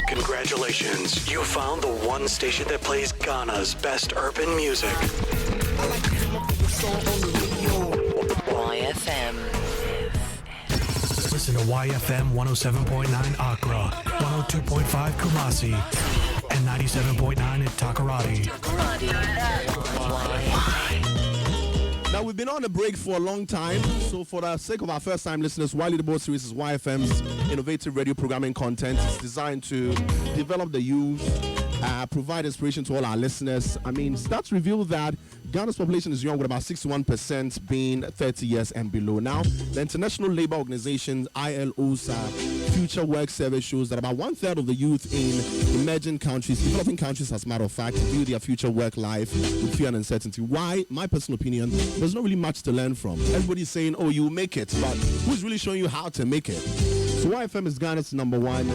Congratulations, you found the one station that plays Ghana's best urban music. YFM. Listen to YFM 107.9 Accra, 102.5 Kumasi, and 97.9 at Takoradi. Now, we've been on a break for a long time, so for the sake of our first-time listeners, Wiley the Board Series is YFM's innovative radio programming content. It's designed to develop the youth, provide inspiration to all our listeners. I mean, stats reveal that Ghana's population is young, with about 61% being 30 years and below. Now, the International Labour Organization, ILO's Future Work Survey shows that about one-third of the youth in emerging countries, developing countries as a matter of fact, view their future work life with fear and uncertainty. Why? My personal opinion, there's not really much to learn from. Everybody's saying, oh, you make it, but who's really showing you how to make it? So YFM is Ghana's number one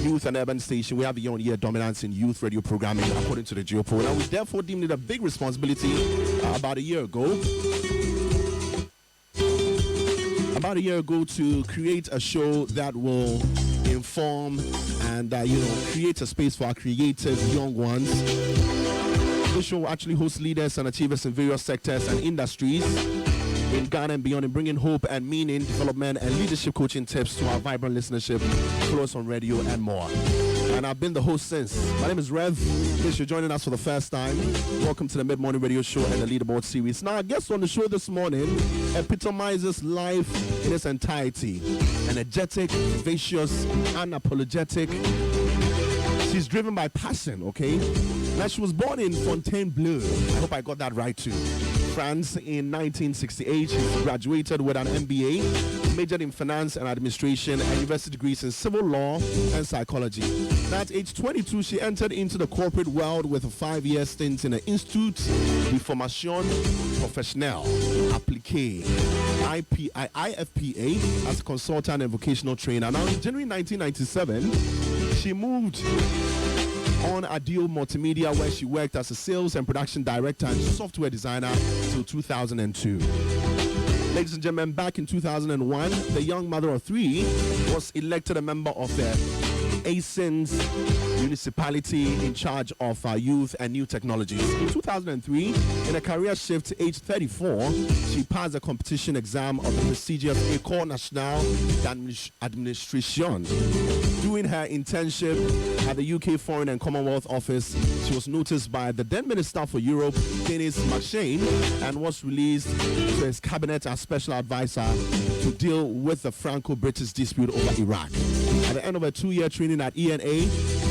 youth and urban station. We have a year-on-year dominance in youth radio programming, according to the Geopoll. Now, we therefore deemed it a big responsibility about a year ago to create a show that will inform and create a space for our creative young ones. This show actually hosts leaders and achievers in various sectors and industries in Ghana and beyond, and bringing hope and meaning, development and leadership coaching tips to our vibrant listenership. Follow us on radio and more. And I've been the host since. My name is Rev. In case you're joining us for the first time, welcome to the Mid-Morning Radio Show and the Leaderboard Series. Now, our guest on the show this morning epitomizes life in its entirety. Energetic, vivacious, unapologetic. She's driven by passion, okay? Now, she was born in Fontainebleau. I hope I got that right too. France in 1968. She graduated with an MBA, majored in finance and administration, and university degrees in civil law and psychology. At age 22, she entered into the corporate world with a 5-year stint in the Institut de Formation Professionnelle Appliquée, IFPA, as a consultant and vocational trainer. Now, in January 1997, she moved on Adil Multimedia, where she worked as a sales and production director and software designer till 2002. Ladies and gentlemen, back in 2001, the young mother of 3 was elected a member of the ASIN's municipality in charge of youth and new technologies. In 2003, in a career shift, age 34, she passed the competition exam of the prestigious École Nationale d'Administration. During her internship at the UK Foreign and Commonwealth Office, she was noticed by the then Minister for Europe, Denis McShane, and was released to his cabinet as special advisor to deal with the Franco-British dispute over Iraq. At the end of her 2-year training at ENA,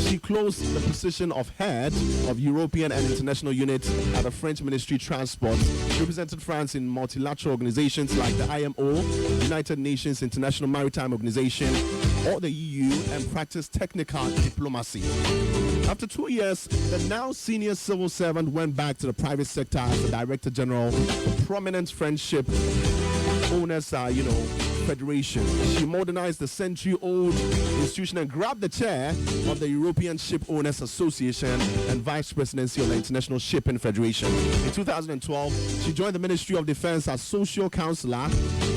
she closed the position of head of European and international unit at the French Ministry of Transport. She represented France in multilateral organizations like the IMO, United Nations International Maritime Organization, or the EU, and practiced technical diplomacy. After 2 years, the now senior civil servant went back to the private sector as the Director General for prominent French ship owners, Federation. She modernized the century-old institution and grabbed the chair of the European Ship Owners Association and vice presidency of the International Shipping Federation. In 2012, she joined the Ministry of Defense as social counselor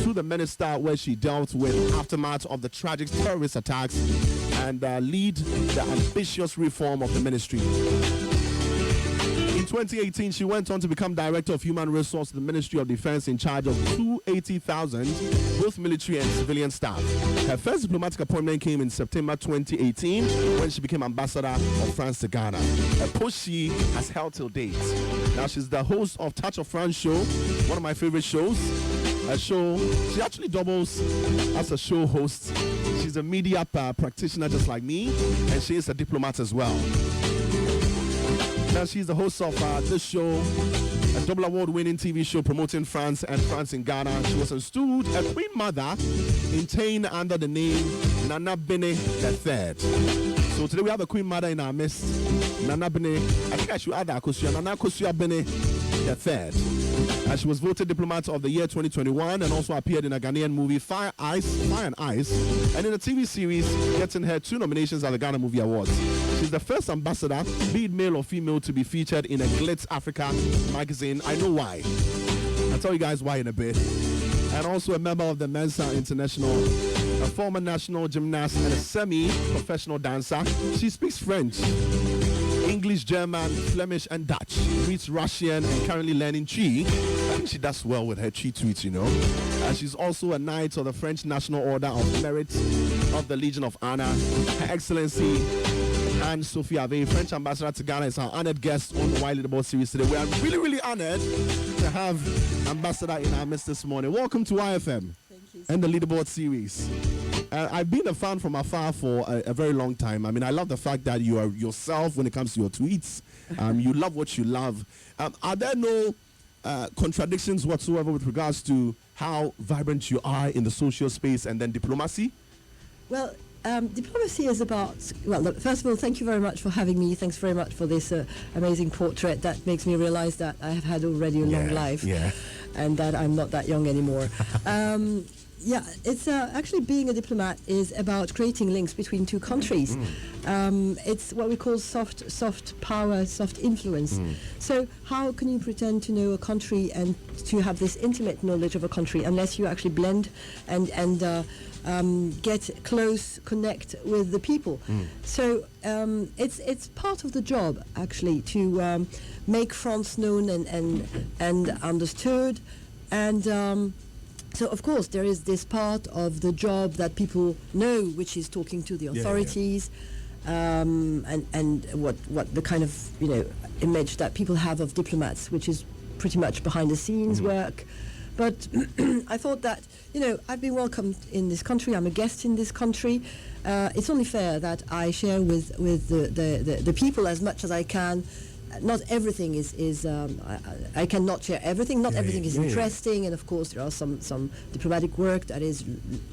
to the minister, where she dealt with aftermath of the tragic terrorist attacks and lead the ambitious reform of the ministry. In 2018, she went on to become Director of Human Resources at the Ministry of Defense, in charge of 280,000, both military and civilian staff. Her first diplomatic appointment came in September 2018 when she became Ambassador of France to Ghana, a post she has held till date. Now, she's the host of Touch of France show, one of my favorite shows. A show, she actually doubles as a show host. She's a media practitioner just like me, and she is a diplomat as well. Now, she's the host of this show, a double award-winning TV show promoting France and France in Ghana. She was installed a queen mother in Tain under the name Nana Bene III. So today we have a queen mother in our midst, Nana Bene. I think I should add that, Nana Kosua Bene III. She was voted Diplomat of the Year 2021 and also appeared in a Ghanaian movie, Fire and Ice, and in a TV series, getting her 2 nominations at the Ghana Movie Awards. She's the first ambassador, be it male or female, to be featured in a Glitz Africa magazine. I know why. I'll tell you guys why in a bit. and also a member of the Mensa International, a former national gymnast and a semi-professional dancer. She speaks French, English, German, Flemish, and Dutch. Reads Russian and currently learning Chi. I think she does well with her Chi tweets, you know. She's also a Knight of the French National Order of Merit of the Legion of Honor. Her Excellency and Sophie, French Ambassador to Ghana, is our honored guest on the Why Leaderboard series today. We are really, really honored to have Ambassador in our midst this morning. Welcome to YFM and the Leaderboard series. I've been a fan from afar for a very long time. I mean, I love the fact that you are yourself when it comes to your tweets. You love what you love. Are there no contradictions whatsoever with regards to how vibrant you are in the social space and then diplomacy? Well, diplomacy is about, well, look, first of all, thank you very much for having me. Thanks very much for this amazing portrait that makes me realize that I have had already a long life and that I'm not that young anymore. Yeah, it's actually being a diplomat is about creating links between two countries. It's what we call soft power, soft influence. So how can you pretend to know a country and to have this intimate knowledge of a country unless you actually blend and get close, connect with the people? So it's part of the job actually to make France known and understood, and so of course there is this part of the job that people know, which is talking to the authorities, and what the kind of image that people have of diplomats, which is pretty much behind the scenes work. But I thought that I've been welcomed in this country. I'm a guest in this country. It's only fair that I share with the people as much as I can. Not everything is I cannot share everything. Not everything is interesting, and of course there are some diplomatic work that is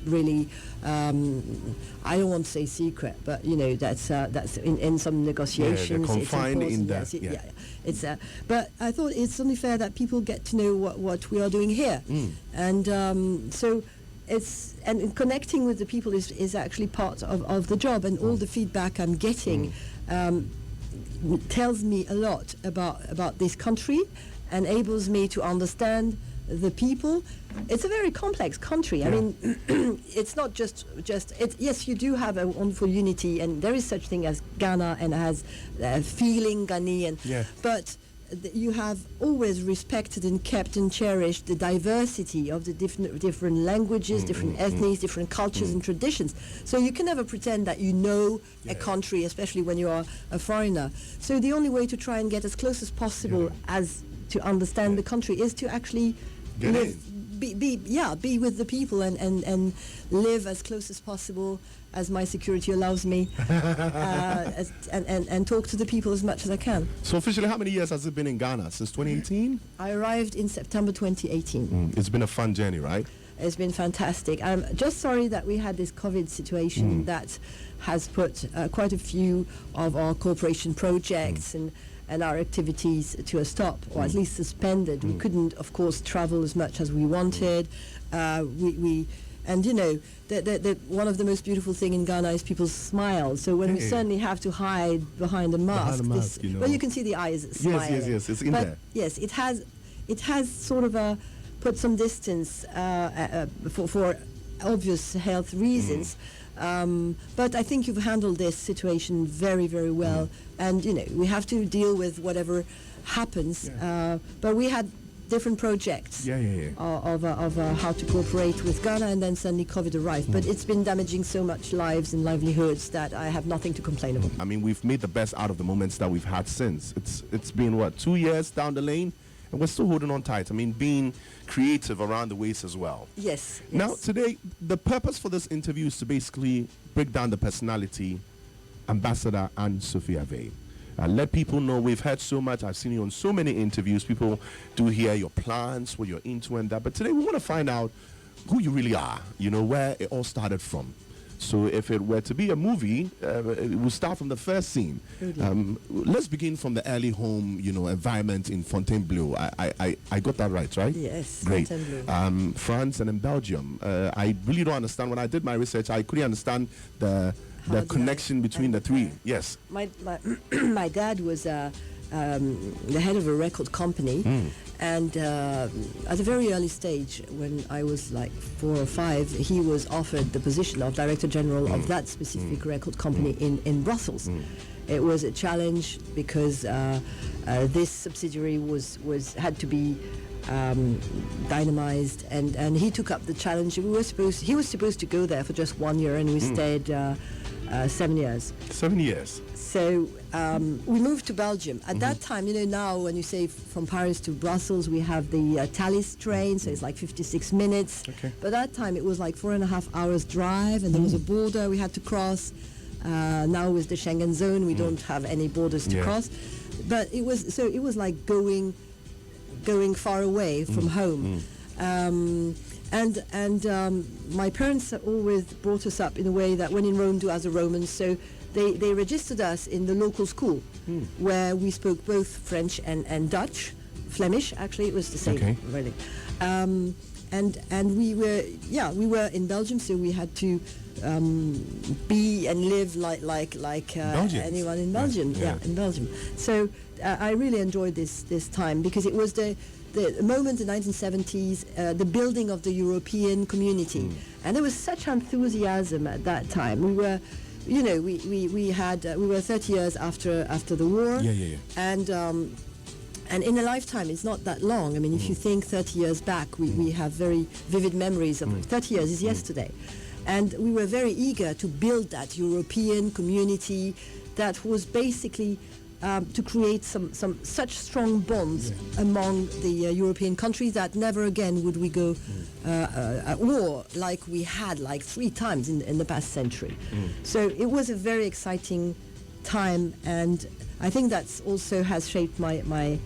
really I don't want to say secret, but that's in some negotiations. They're confined in that. It's but I thought it's only fair that people get to know what we are doing here, and so. And connecting with the people is actually part of the job, and all the feedback I'm getting tells me a lot about this country, enables me to understand the people. It's a very complex country. I mean, it's not just yes, you do have a wonderful unity, and there is such thing as Ghana and has feeling Ghanaian, but you have always respected and kept and cherished the diversity of the different languages, different ethnies, different cultures and traditions. So you can never pretend that you know a country, especially when you are a foreigner. So the only way to try and get as close as possible as to understand the country is to actually be with the people and live as close as possible as my security allows me, and talk to the people as much as I can. So officially, how many years has it been in Ghana? Since 2018? I arrived in September 2018. It's been a fun journey, right? It's been fantastic. I'm just sorry that we had this COVID situation that has put quite a few of our cooperation projects and our activities to a stop, or at least suspended. We couldn't, of course, travel as much as we wanted. And one of the most beautiful thing in Ghana is people's smiles. So when we suddenly have to hide behind a mask, well, you can see the eyes smiling. Yes, it's in there. Yes, it has sort of put some distance for obvious health reasons. But I think you've handled this situation very, very well. And we have to deal with whatever happens. But we had different projects of how to cooperate with Ghana, and then suddenly COVID arrived. But it's been damaging so much lives and livelihoods that I have nothing to complain about. I mean, we've made the best out of the moments that we've had since. It's been, 2 years down the lane, and we're still holding on tight. I mean, being creative around the ways as well. Yes. Now, today, the purpose for this interview is to basically break down the personality, Ambassador and Sophie Ave. Let people know. We've heard so much. I've seen you on so many interviews. People do hear your plans, what you're into and that. But today we want to find out who you really are, where it all started from. So if it were to be a movie, it will start from the first scene. Let's begin from the early home, environment in Fontainebleau. I got that right? Yes. Great. Fontainebleau. France and in Belgium. I really don't understand. When I did my research, I couldn't understand the connection between the three. Yes. My dad was the head of a record company. And at a very early stage, when I was like 4 or 5, he was offered the position of Director General of that specific record company in Brussels. It was a challenge because this subsidiary had to be dynamized, and he took up the challenge. He was supposed to go there for just 1 year, and we stayed 7 years. 7 years. So we moved to Belgium. At that time, now when you say from Paris to Brussels, we have the Thalys train, so it's like 56 minutes. Okay. But that time it was like 4.5 hours drive, and there was a border we had to cross. Now with the Schengen zone, we don't have any borders to cross. But it was like going far away from home. And my parents always brought us up in a way that when in Rome, do as the Romans. So they registered us in the local school where we spoke both French and Dutch, Flemish. Actually, it was the same, really. And we were in Belgium, so we had to be and live like anyone in Belgium. In Belgium. So I really enjoyed this time because it was the moment in the 1970s, the building of the European community, and there was such enthusiasm at that time. We were, we were 30 years after the war, and in a lifetime, it's not that long. I mean, if you think 30 years back, we have very vivid memories of 30 years is yesterday. And we were very eager to build that European community that was basically to create some such strong bonds among the European countries that never again would we go at war like we had like 3 times in the past century. So it was a very exciting time, and I think that's also has shaped my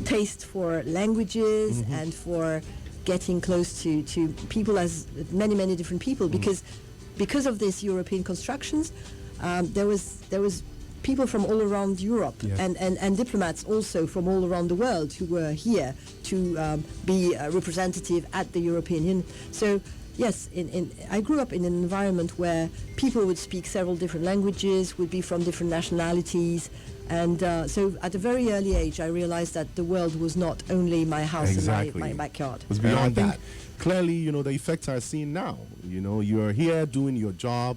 taste for languages and for getting close to people as many different people, because of these European constructions, there was people from all around Europe and diplomats also from all around the world who were here to be representative at the European Union. So yes, I grew up in an environment where people would speak several different languages, would be from different nationalities. And so at a very early age, I realized that the world was not only my house and my backyard. It was beyond that. Clearly, the effects are seen now. You're here doing your job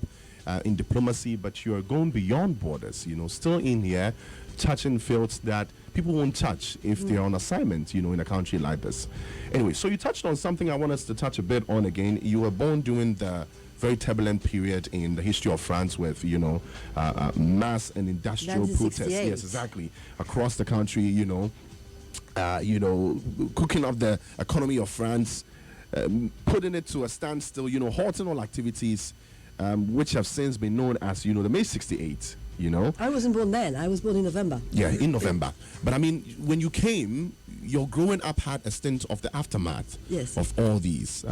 in diplomacy, but you're going beyond borders, still in here, touching fields that people won't touch if they're on assignment, in a country like this. Anyway, so you touched on something I want us to touch a bit on again. You were born during the very turbulent period in the history of France with, mass and industrial protests. Yes, exactly. Across the country, cooking up the economy of France, putting it to a standstill, halting all activities, which have since been known as, the May 68, I wasn't born then. I was born in November. Yeah, in November. But I mean, when you came, your growing up had a stint of the aftermath of all these.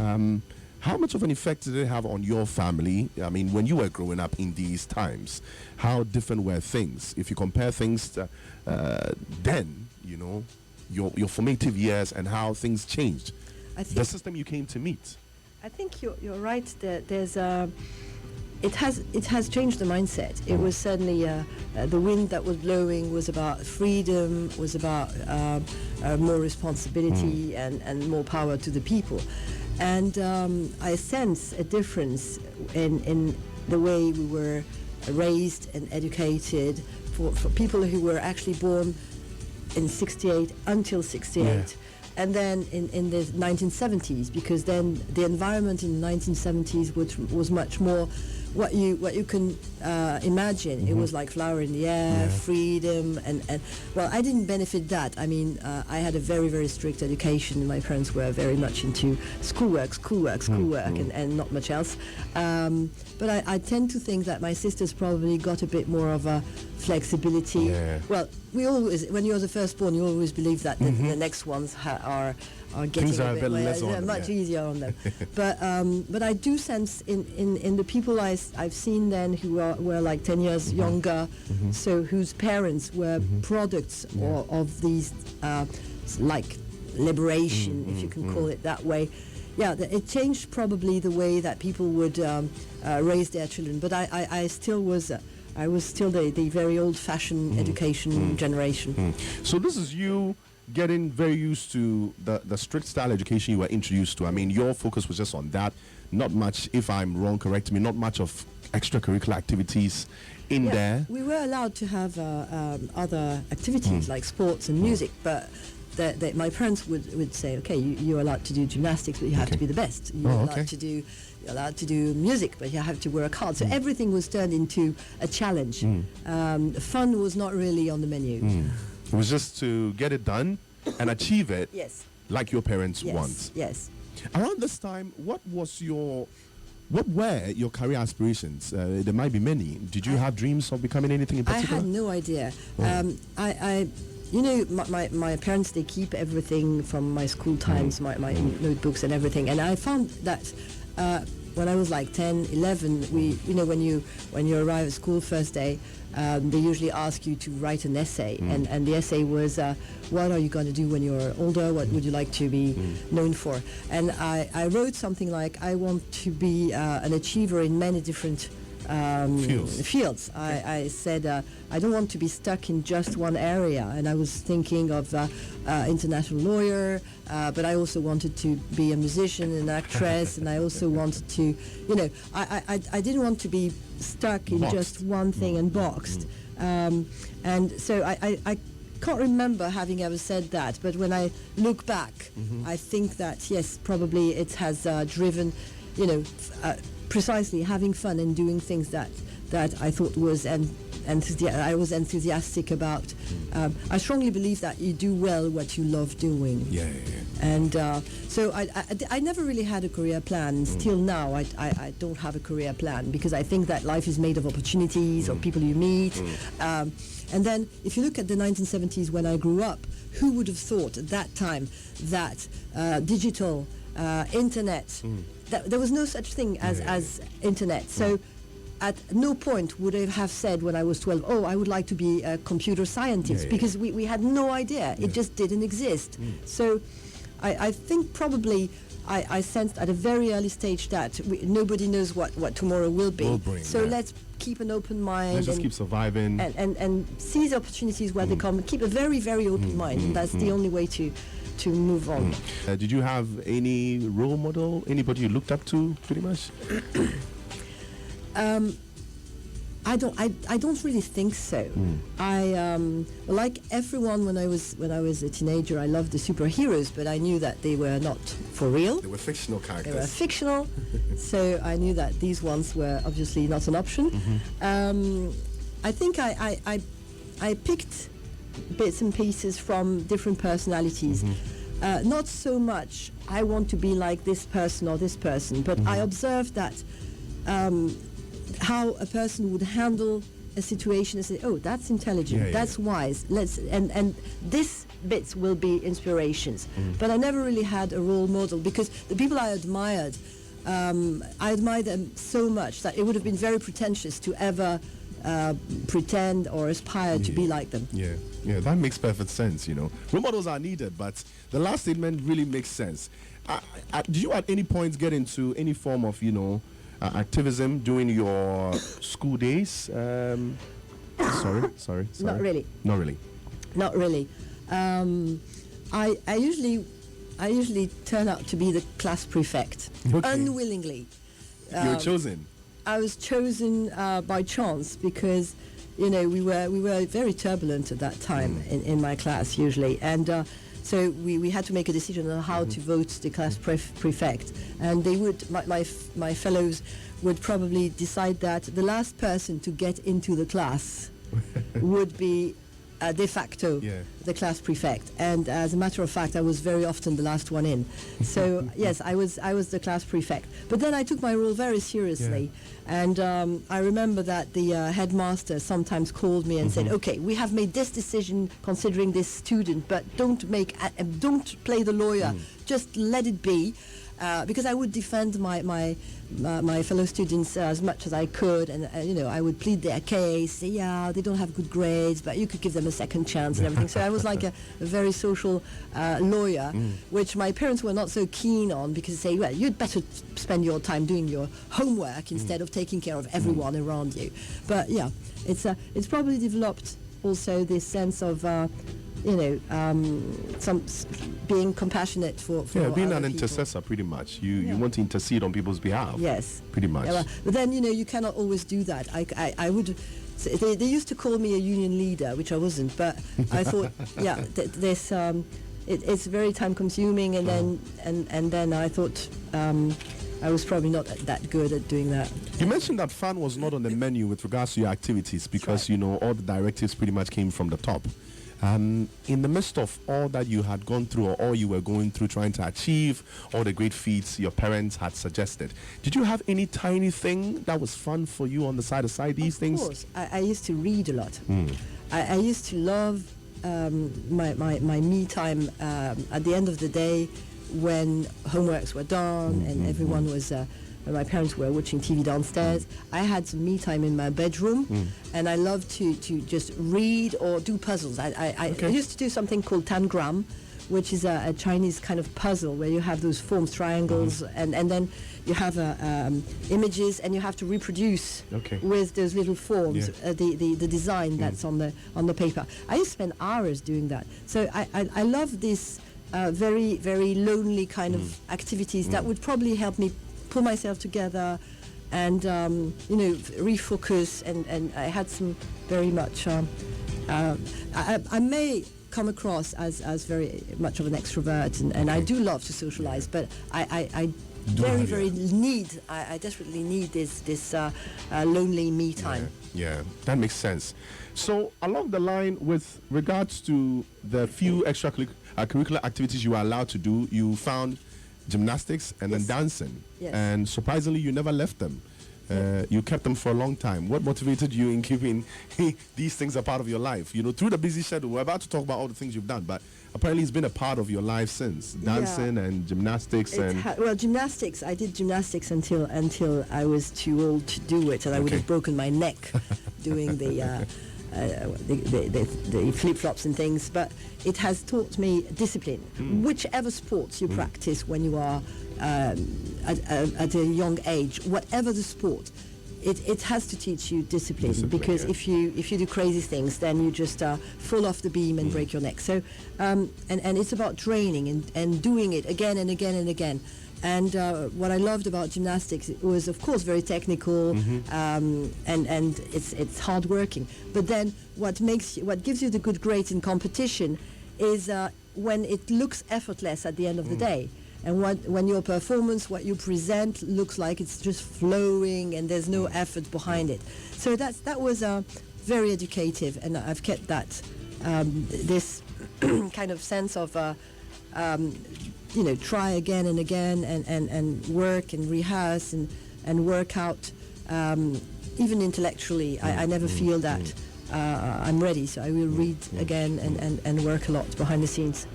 How much of an effect did it have on your family? I mean, when you were growing up in these times, how different were things? If you compare things to, then, your formative years and how things changed, the system you came to meet. I think you're right. There's it has changed the mindset. It was certainly the wind that was blowing was about freedom, was about more responsibility and more power to the people. And I sense a difference in the way we were raised and educated for people who were actually born in 68 until 68. Yeah. And then in the 1970s, because then the environment in the 1970s was much more what you can imagine. Mm-hmm. It was like flower in the air, freedom, and well, I didn't benefit that. I mean, I had a very, very strict education. My parents were very much into schoolwork, and not much else. But I tend to think that my sisters probably got a bit more of a flexibility. Yeah. Well, we always, when you're the firstborn, you always believe that the next ones are getting things are a bit less on them, much easier on them. But I do sense in the people I've seen then who were like 10 years younger, so whose parents were products of these like liberation, if you can call it that way. Yeah, it changed probably the way that people would raise their children. But I still was I was still the very old-fashioned education generation. So this is you getting very used to the strict style education you were introduced to. I mean, your focus was just on that. Not much, if I'm wrong, correct me, not much of extracurricular activities in there. We were allowed to have other activities like sports and music, but my parents would say, okay, you're allowed to do gymnastics, but you have to be the best. You're allowed to do music, but you have to work hard. So everything was turned into a challenge. Fun was not really on the menu. It was just to get it done and achieve it like your parents want. Yes. Around this time, what were your career aspirations? There might be many. Did you have dreams of becoming anything in particular? I had no idea. My parents, they keep everything from my school times, my notebooks and everything. And I found that when I was like 10, 11, when you arrive at school first day, they usually ask you to write an essay. And the essay was, what are you going to do when you're older? What would you like to be known for? And I wrote something like, I want to be an achiever in many different fields. I said I don't want to be stuck in just one area, and I was thinking of international lawyer, but I also wanted to be a musician, an actress, and I also wanted to, I didn't want to be stuck in just one thing and boxed. And so I can't remember having ever said that, but when I look back, I think that yes, probably it has driven, precisely having fun and doing things that I thought was I was enthusiastic about. I strongly believe that you do well what you love doing. And so I never really had a career plan. Still now, I don't have a career plan because I think that life is made of opportunities, of people you meet. And then if you look at the 1970s when I grew up, who would have thought at that time that digital, internet, there was no such thing as internet. So at no point would I have said when I was 12, oh, I would like to be a computer scientist, because we had no idea. It just didn't exist. So I think probably I sensed at a very early stage that nobody knows what tomorrow will be. So let's keep an open mind. Let's just keep surviving. And seize opportunities where they come. Keep a very, very open mind. And that's the only way to move on. Did you have any role model, anybody you looked up to, pretty much? I don't really think so. Like everyone when I was a teenager, I loved the superheroes, but I knew that they were not for real. They were fictional characters. They were fictional, so I knew that these ones were obviously not an option. I think I picked bits and pieces from different personalities. Not so much I want to be like this person or this person, but I observed that how a person would handle a situation and say, oh, that's intelligent, that's wise, and this bits will be inspirations. But I never really had a role model because the people I admired them so much that it would have been very pretentious to ever pretend or aspire to be like them. Yeah, that makes perfect sense, Role models are needed, but the last statement really makes sense. Did you at any point get into any form of, activism during your school days? Sorry. Not really. I usually turn out to be the class prefect, unwillingly. You were chosen. I was chosen by chance because, we were very turbulent at that time in my class usually, and so we had to make a decision on how to vote the class prefect, and they would my fellows would probably decide that the last person to get into the class would be de facto the class prefect, and as a matter of fact I was very often the last one in. So yes, I was the class prefect, but then I took my role very seriously, and I remember that the headmaster sometimes called me and said, okay, we have made this decision considering this student, but don't play the lawyer, just let it be. because I would defend my fellow students as much as I could, and I would plead their case, say, yeah, they don't have good grades, but you could give them a second chance and everything. So I was like a very social lawyer, which my parents were not so keen on, because they say, well, you'd better spend your time doing your homework instead of taking care of everyone around you. But yeah, it's probably developed also this sense of some being compassionate for being an people. intercessor, pretty much. You want to intercede on people's behalf. Yes, pretty much. Yeah, but then you cannot always do that. I would. They used to call me a union leader, which I wasn't. But I thought, it's very time consuming, and then I thought. I was probably not that good at doing that. You mentioned that fun was not on the menu with regards to your activities, because all the directives pretty much came from the top. In the midst of all that you had gone through, or all you were going through trying to achieve, all the great feats your parents had suggested, did you have any tiny thing that was fun for you on the side these things? Of course. I used to read a lot. I used to love my me time at the end of the day, when homeworks were done and everyone was my parents were watching TV downstairs. I had some me time in my bedroom, and I loved to just read or do puzzles. I used to do something called tangram, which is a Chinese kind of puzzle where you have those forms, triangles, and then you have images, and you have to reproduce with those little forms the design that's on the paper. I used to spend hours doing that. So I love this very, very lonely kind of activities that would probably help me pull myself together and refocus, and I had some very much I may come across as very much of an extrovert, and I do love to socialize, but I desperately need this lonely me time. Yeah, that makes sense. So along the line, with regards to the few extracurricular activities you were allowed to do, you found gymnastics and then dancing. Yes. And surprisingly, you never left them. You kept them for a long time. What motivated you in keeping these things a part of your life? Through the busy schedule, we're about to talk about all the things you've done, but apparently it's been a part of your life since. Dancing and gymnastics. Gymnastics, I did gymnastics until I was too old to do it, and I would have broken my neck doing the flip-flops and things. But it has taught me discipline. Whichever sports you practice when you are at a young age, whatever the sport, it has to teach you discipline, because if you do crazy things, then you just fall off the beam and break your neck. So and it's about training and doing it again and again and again. And what I loved about gymnastics, it was of course very technical, and it's hard working. But then what gives you the good grades in competition is when it looks effortless at the end of the day. And when your performance, what you present, looks like it's just flowing and there's no effort behind it. So that was very educative, and I've kept that this kind of sense of try again and again, and work and rehearse and work out, even intellectually. I never feel that I'm ready, so I will read again and work a lot behind the scenes.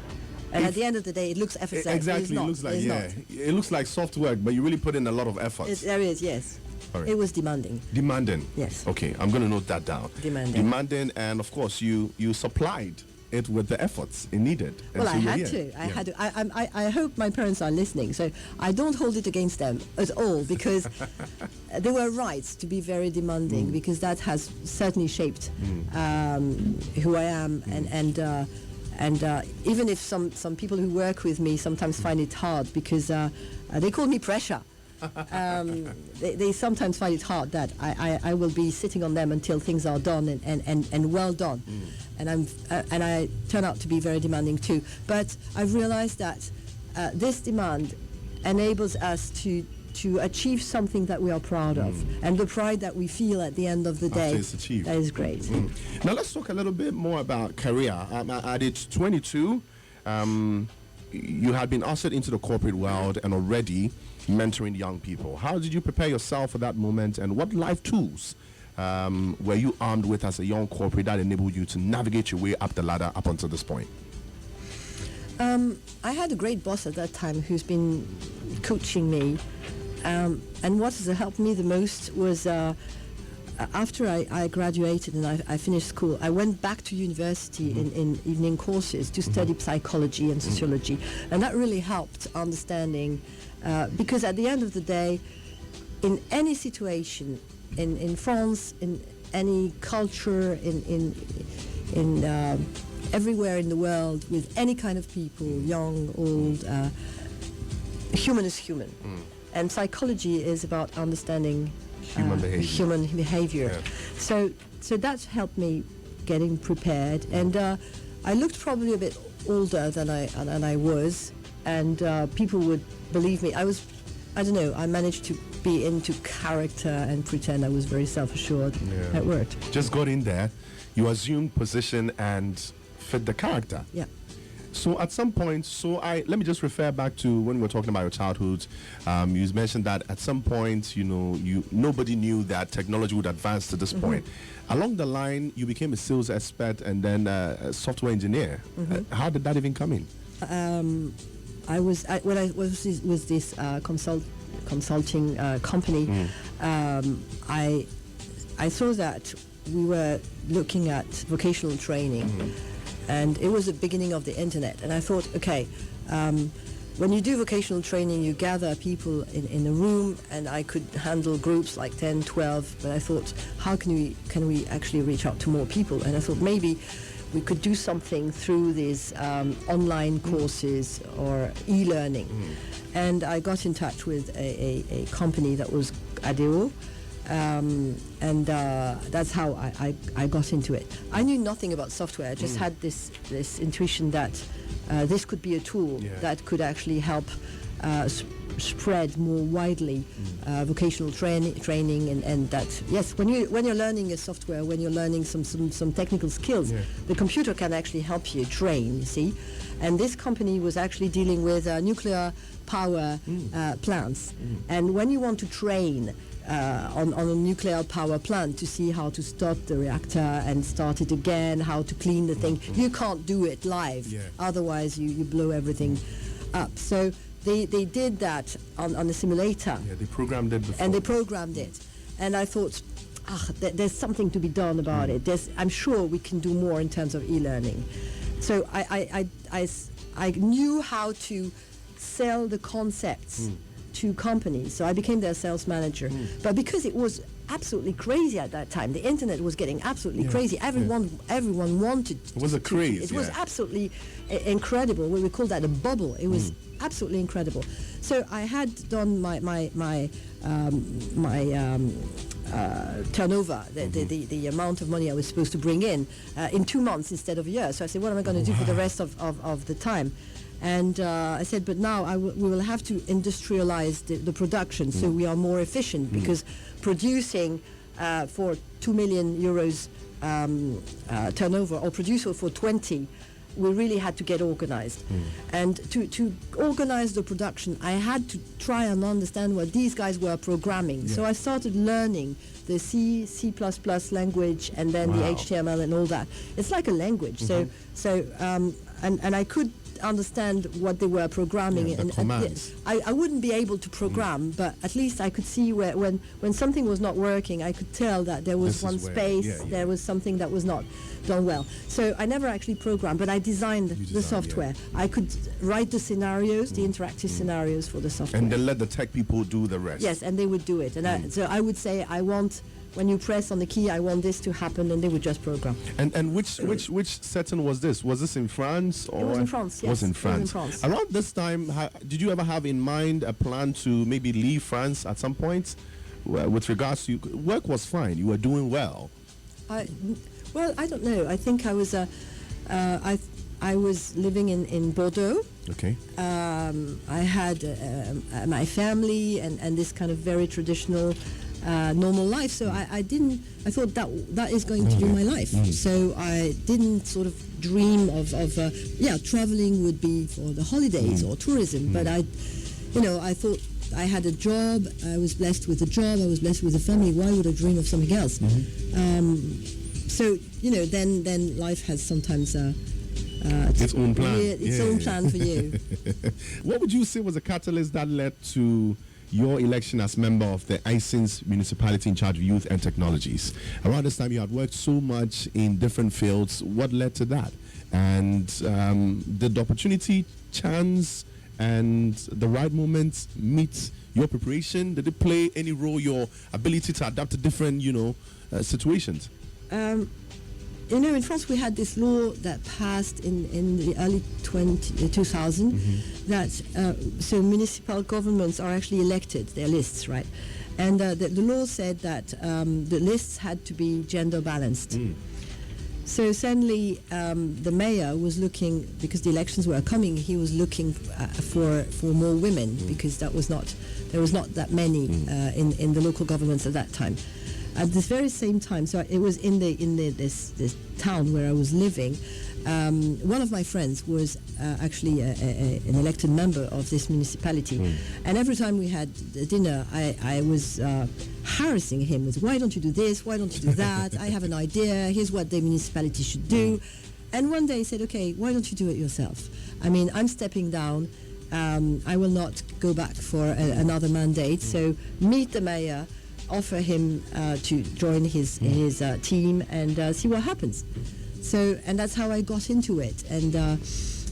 And at the end of the day, it looks effortless. Exactly, it looks like soft work, but you really put in a lot of effort. There is, yes. Right. It was demanding. Demanding. Yes. Okay, I'm going to note that down. Demanding, and of course you supplied it with the efforts it needed. Well, I had to. I hope my parents are listening, so I don't hold it against them at all, because they were right to be very demanding, because that has certainly shaped who I am, and even if some people who work with me sometimes find it hard, because they call me pressure. They sometimes find it hard that I will be sitting on them until things are done and well done, and I turn out to be very demanding too. But I've realized that this demand enables us to achieve something that we are proud of, and the pride that we feel at the end of the day, it's achieved. That is great. Now let's talk a little bit more about career. At age 22, you had been ushered into the corporate world and already mentoring young people. How did you prepare yourself for that moment, and what life tools were you armed with as a young corporate that enabled you to navigate your way up the ladder up until this point? I had a great boss at that time who's been coaching me, and what has helped me the most was after I graduated and I finished school, I went back to university in evening courses to study psychology and sociology, and that really helped understanding, because at the end of the day, in any situation, in France, in any culture, in everywhere in the world, with any kind of people, young, old, human is human. And psychology is about understanding human behavior. So that's helped me getting prepared. And I looked probably a bit older than I was, and people would believe me. I don't know, I managed to be into character and pretend I was very self-assured. It worked. Just got in there, you assumed position and fit the character. Yeah. So at some point, let me just refer back to when we were talking about your childhood. You mentioned that at some point, nobody knew that technology would advance to this point. Along the line, you became a sales expert and then a software engineer. How did that even come in? When I was with this consulting company, I saw that we were looking at vocational training. And it was the beginning of the internet. And I thought, okay, when you do vocational training, you gather people in a room, and I could handle groups like 10, 12. But I thought, how can we actually reach out to more people? And I thought maybe we could do something through these online courses or e-learning. And I got in touch with a company that was ADEO. And that's how I got into it. I knew nothing about software. I just had this intuition that this could be a tool that could actually help spread more widely vocational training, and that yes, when you're learning a software, when you're learning some technical skills, the computer can actually help you train. You see, and this company was actually dealing with nuclear power plants, and when you want to train on a nuclear power plant to see how to stop the reactor and start it again, how to clean the thing, you can't do it live. Otherwise you blow everything up. So they did that on a simulator. They programmed it before. And they programmed it. And I thought, there's something to be done about it. I'm sure we can do more in terms of e-learning. So I knew how to sell the concepts to companies, so I became their sales manager. But because it was absolutely crazy at that time, the internet was getting absolutely crazy. Everyone wanted. It was a craze. It was absolutely incredible. We call that a bubble. It was absolutely incredible. So I had done my turnover, the amount of money I was supposed to bring in 2 months instead of a year. So I said, what am I going to do for the rest of the time? And I said, but now we will have to industrialize the production, so we are more efficient, because producing for 2 million euros turnover, or produce for 20, we really had to get organized. And to organize the production, I had to try and understand what these guys were programming. So I started learning the C++ language, and then the HTML and all that. It's like a language. So and I could understand what they were programming, and commands. I wouldn't be able to program, but at least I could see when something was not working, I could tell that there was one space, there was something that was not done well. So I never actually programmed, but I designed the software. I could write the scenarios, the interactive scenarios for the software. And then let the tech people do the rest. Yes, and they would do it. And so I would say, when you press on the key, I want this to happen, and they would just program. And which setting was this? Was this in France? Or it was in France, yes. It was in France. Around this time, did you ever have in mind a plan to maybe leave France at some point? With regards to work was fine. You were doing well. Well, I don't know. I think I was I was living in Bordeaux. Okay. I had my family and this kind of very traditional normal life. So I thought that is going to be my life. So I didn't sort of dream of traveling would be for the holidays or tourism. But I thought I had a job. I was blessed with a job. I was blessed with a family. Why would I dream of something else? So then life has sometimes its own plan. Its own plan for you. What would you say was the catalyst that led to your election as member of the Isins municipality in charge of youth and technologies? Around this time, you had worked so much in different fields. What led to that? And did the opportunity, chance, and the right moment meet your preparation? Did it play any role, your ability to adapt to different, situations? In France we had this law that passed in the early 2000 that so municipal governments are actually elected, their lists, right? And the law said that the lists had to be gender balanced. So suddenly the mayor was looking, because the elections were coming, he was looking for more women, because there was not that many in the local governments at that time. At this very same time, so it was in this town where I was living. One of my friends was actually an elected member of this municipality, and every time we had dinner, I was harassing him with, why don't you do this? Why don't you do that? I have an idea. Here's what the municipality should do. And one day he said, okay, why don't you do it yourself? I mean, I'm stepping down. I will not go back for another mandate. So meet the mayor, offer him to join his team, and see what happens. So, and that's how I got into it. And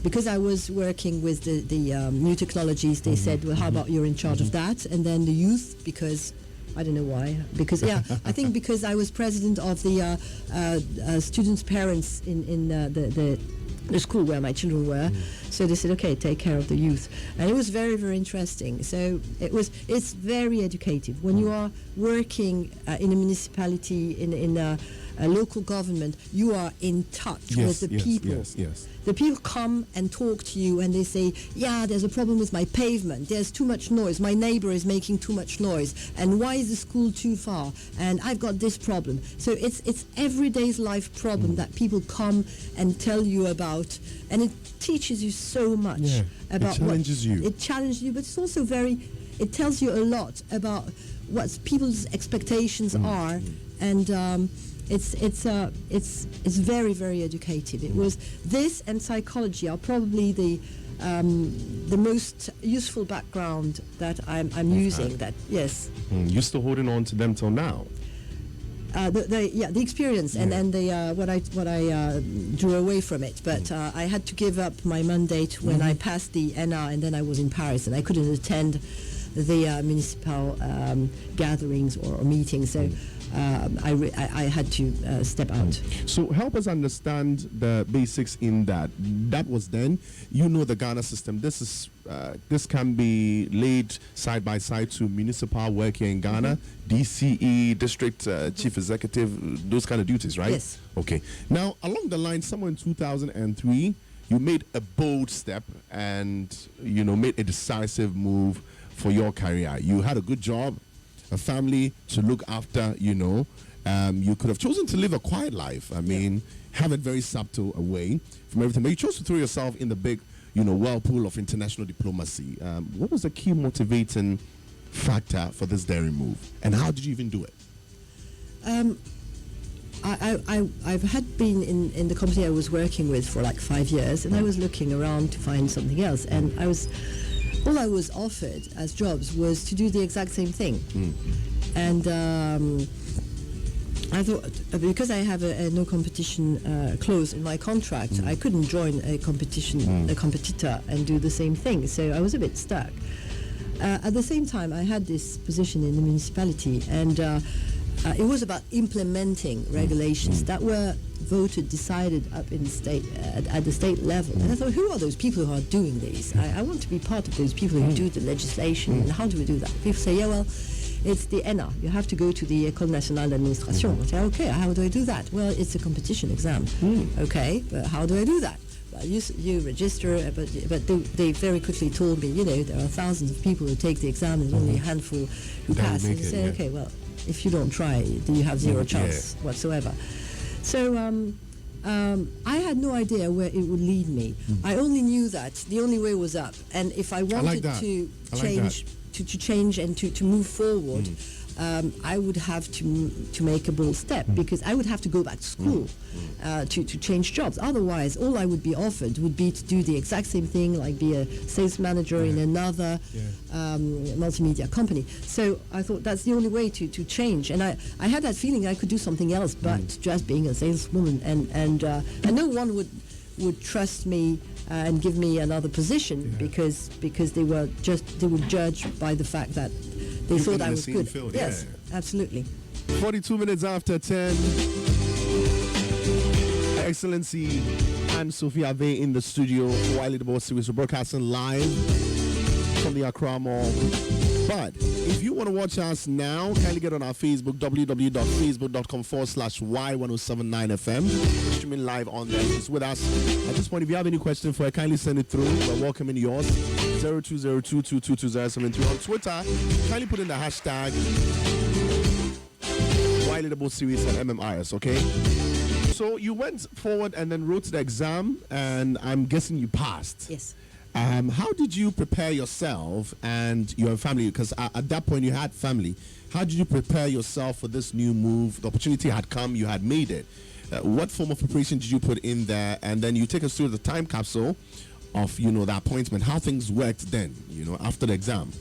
because I was working with the new technologies, they said, well, how about you're in charge of that? And then the youth, because I don't know why. Because, I think because I was president of the students' parents in the school where my children were. So they said, okay, take care of the youth. And it was very, very interesting. So it's very educative. When you are working in a municipality, in a local government, you are in touch with the people. Yes. The people come and talk to you, and they say, yeah, there's a problem with my pavement. There's too much noise. My neighbor is making too much noise. And why is the school too far? And I've got this problem. So it's everyday's life problem that people come and tell you about. And it teaches you so much about it challenges you. It challenges you, but it's also it tells you a lot about what people's expectations are. And it's very, very educative. It was this and psychology are probably the most useful background that I'm using. That You're still holding on to them till now. The experience and the what I drew away from it, but I had to give up my mandate when I passed the NR, and then I was in Paris and I couldn't attend the municipal gatherings or meetings. So. I had to step out. So help us understand the basics in that. That was then. You know the Ghana system. This can be laid side by side to municipal work here in Ghana, DCE, district chief executive, those kind of duties, right? Yes. Okay. Now, along the line, somewhere in 2003, you made a bold step and made a decisive move for your career. You had a good job, a family to look after, you could have chosen to live a quiet life. I mean, have it very subtle away from everything. But you chose to throw yourself in the big, whirlpool of international diplomacy. What was the key motivating factor for this daring move? And how did you even do it? I've had been in the company I was working with for like 5 years, and I was looking around to find something else. And all I was offered as jobs was to do the exact same thing. And I thought, because I have a no competition clause in my contract, I couldn't join a competitor and do the same thing. So I was a bit stuck. At the same time, I had this position in the municipality, and it was about implementing regulations that were decided up in the state at the state level. And I thought, who are those people who are doing these? I want to be part of those people who do the legislation. And how do we do that? People say, well, it's the ENA. You have to go to the École Nationale d'Administration. I say, okay, how do I do that? Well, it's a competition exam. Okay, but how do I do that? Well, you register, but they very quickly told me, there are thousands of people who take the exam and only a handful who pass. And you say, okay, well, if you don't try, you have zero chance whatsoever. So I had no idea where it would lead me. I only knew that the only way was up, and if I wanted to change and to move forward, I would have to make a bold step, because I would have to go back to school to change jobs. Otherwise, all I would be offered would be to do the exact same thing, like be a sales manager in another multimedia company. So I thought that's the only way to change. And I had that feeling I could do something else but just being a saleswoman. And no one would trust me and give me another position because they would judge by the fact that they thought I was good. Field, yes, absolutely. 42 minutes after 10. Her Excellency and Sophie Ave in the studio for Wiley the Boss Series. We're broadcasting live from the Accra Mall. But if you want to watch us now, kindly get on our Facebook, www.facebook.com/Y1079FM. Streaming live on there. It's with us. At this point, if you have any question for her, kindly send it through. We're welcoming yours. 0202222073 on Twitter. Kindly put in the hashtag Wiley the Boss Series and MMIS, okay? So you went forward and then wrote the exam, and I'm guessing you passed. Yes. How did you prepare yourself and your family? Because at that point you had family. How did you prepare yourself for this new move? The opportunity had come, you had made it. What form of preparation did you put in there? And then you take us through the time capsule of, the appointment, how things worked then, after the exam.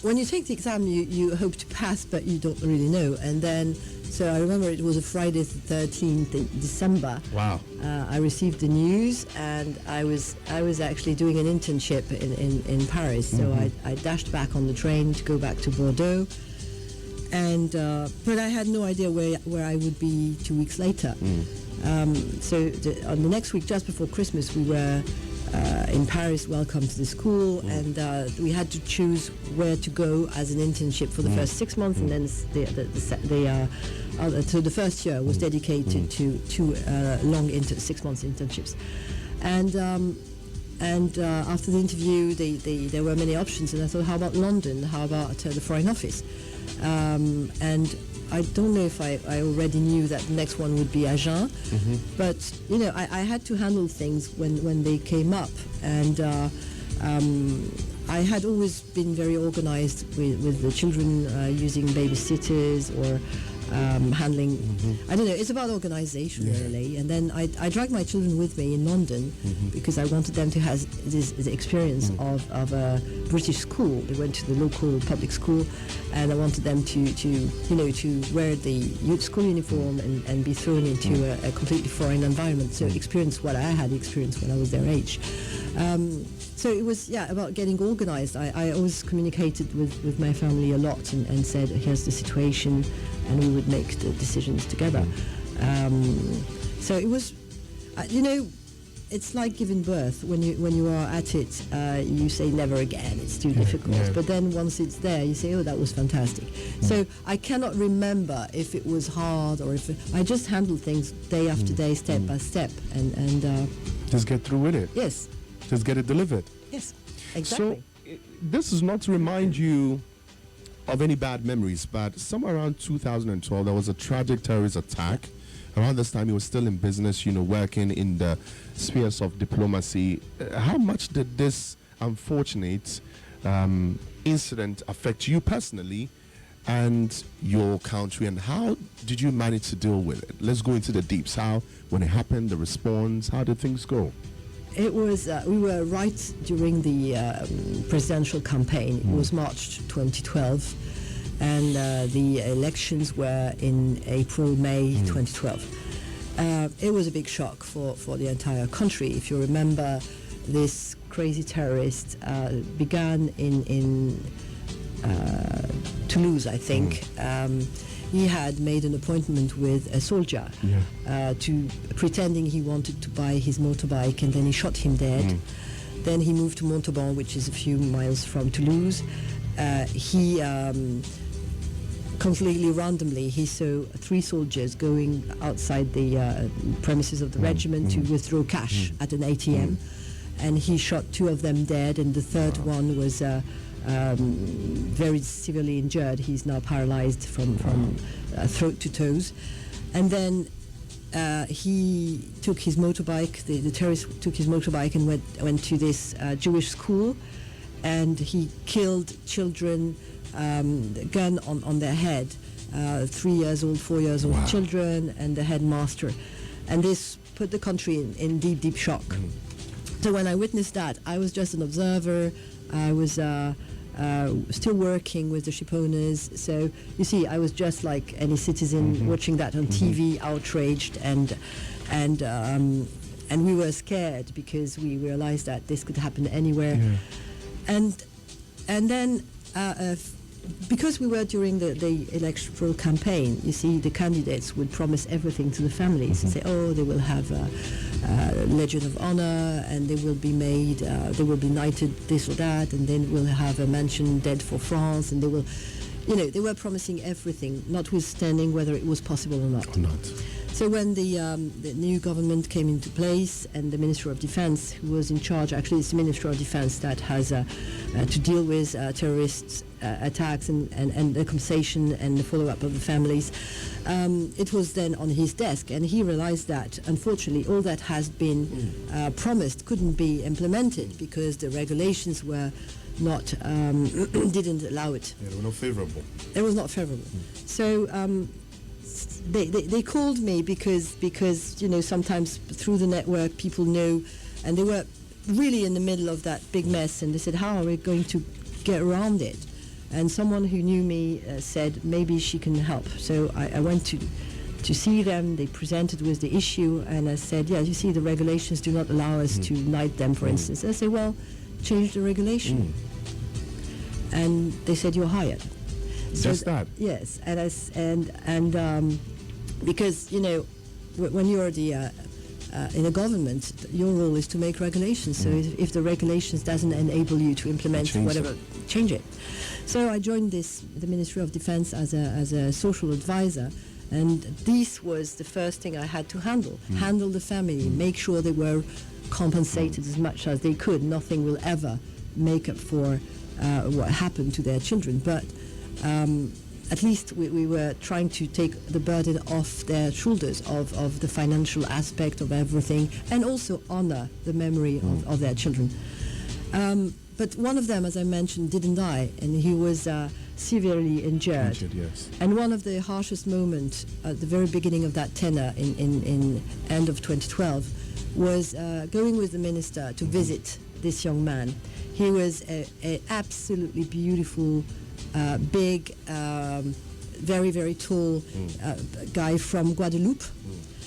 When you take the exam, you hope to pass, but you don't really know. And then, so I remember it was a Friday, the 13th in December. Wow. I received the news, and I was actually doing an internship in Paris. So I dashed back on the train to go back to Bordeaux. And but I had no idea where I would be 2 weeks later. So on the next week, just before Christmas, we were in Paris, welcome to the school, and we had to choose where to go as an internship for the first 6 months, and then so the first year was dedicated to 6 months internships, and after the interview, there were many options, and I thought, how about London? How about the Foreign Office? And I don't know if I already knew that the next one would be Agen, but I had to handle things when they came up, and I had always been very organized with the children, using babysitters or handling. I don't know. It's about organization really. And then I dragged my children with me in London because I wanted them to have the experience of a British school. They went to the local public school, and I wanted them to wear the school uniform and be thrown into a completely foreign environment. So experience what I had experienced when I was their age. So it was about getting organized. I always communicated with my family a lot and said, here's the situation, and we would make the decisions together. So it was, it's like giving birth. When you are at it, you say never again, it's too difficult. But then once it's there, you say, oh, that was fantastic. So I cannot remember if it was hard or if I just handled things day after day, step by step, and just get through with it. Yes. Just get it delivered. Yes, exactly. So this is not to remind you of any bad memories, but somewhere around 2012, there was a tragic terrorist attack. Around this time, you were still in business, working in the spheres of diplomacy. How much did this unfortunate incident affect you personally and your country, and how did you manage to deal with it? Let's go into the deeps. How, when it happened, the response, how did things go? It was, we were right during the presidential campaign. It was March 2012, and the elections were in April, May 2012. It was a big shock for the entire country. If you remember, this crazy terrorist began in Toulouse, I think. He had made an appointment with a soldier to pretending he wanted to buy his motorbike, and then he shot him dead. Then he moved to Montauban, which is a few miles from Toulouse. He completely randomly, he saw 3 soldiers going outside the premises of the regiment to withdraw cash at an ATM, and he shot 2 of them dead, and the third one was very severely injured. He's now paralyzed from throat to toes. And then he took his motorbike, the terrorist took his motorbike and went to this Jewish school, and he killed children, gun on their head, 3 years old, 4 years old children, and the headmaster. And this put the country in deep, deep shock. So when I witnessed that, I was just an observer. I was still working with the shipowners. So you see, I was just like any citizen watching that on TV, outraged, and we were scared because we realized that this could happen anywhere. And then because we were during the electoral campaign, you see, the candidates would promise everything to the families and say, oh, they will have a Legion of Honor, and they will be made, they will be knighted this or that, and then we'll have a mansion dead for France, and they will, they were promising everything, notwithstanding whether it was possible or not. So when the new government came into place, and the Minister of Defense, who was in charge, actually it's the Minister of Defense that has to deal with terrorist attacks and the compensation and the follow-up of the families, it was then on his desk, and he realized that unfortunately all that has been promised couldn't be implemented because the regulations were not didn't allow it. They were not favorable. It was not favorable. So they called me because sometimes through the network people know, and they were really in the middle of that big mess, and they said, how are we going to get around it? And someone who knew me said maybe she can help. So I went to see them. They presented with the issue, and I said, yeah, you see, the regulations do not allow us to knight them, for instance. I said, well, change the regulation. And they said, you're hired. Just that? Yes, and because when you're the in a government, your role is to make regulations. So if the regulations doesn't enable you to implement whatever, change it. So I joined the Ministry of Defense as a social advisor, and this was the first thing I had to handle the family, make sure they were compensated as much as they could. Nothing will ever make up for what happened to their children, but at least we were trying to take the burden off their shoulders of the financial aspect of everything, and also honor the memory of their children. But one of them, as I mentioned, didn't die, and he was severely injured. Yes. And one of the harshest moments at the very beginning of that tenure in end of 2012 was going with the minister to visit this young man. He was a absolutely beautiful, big, very, very tall guy from Guadeloupe.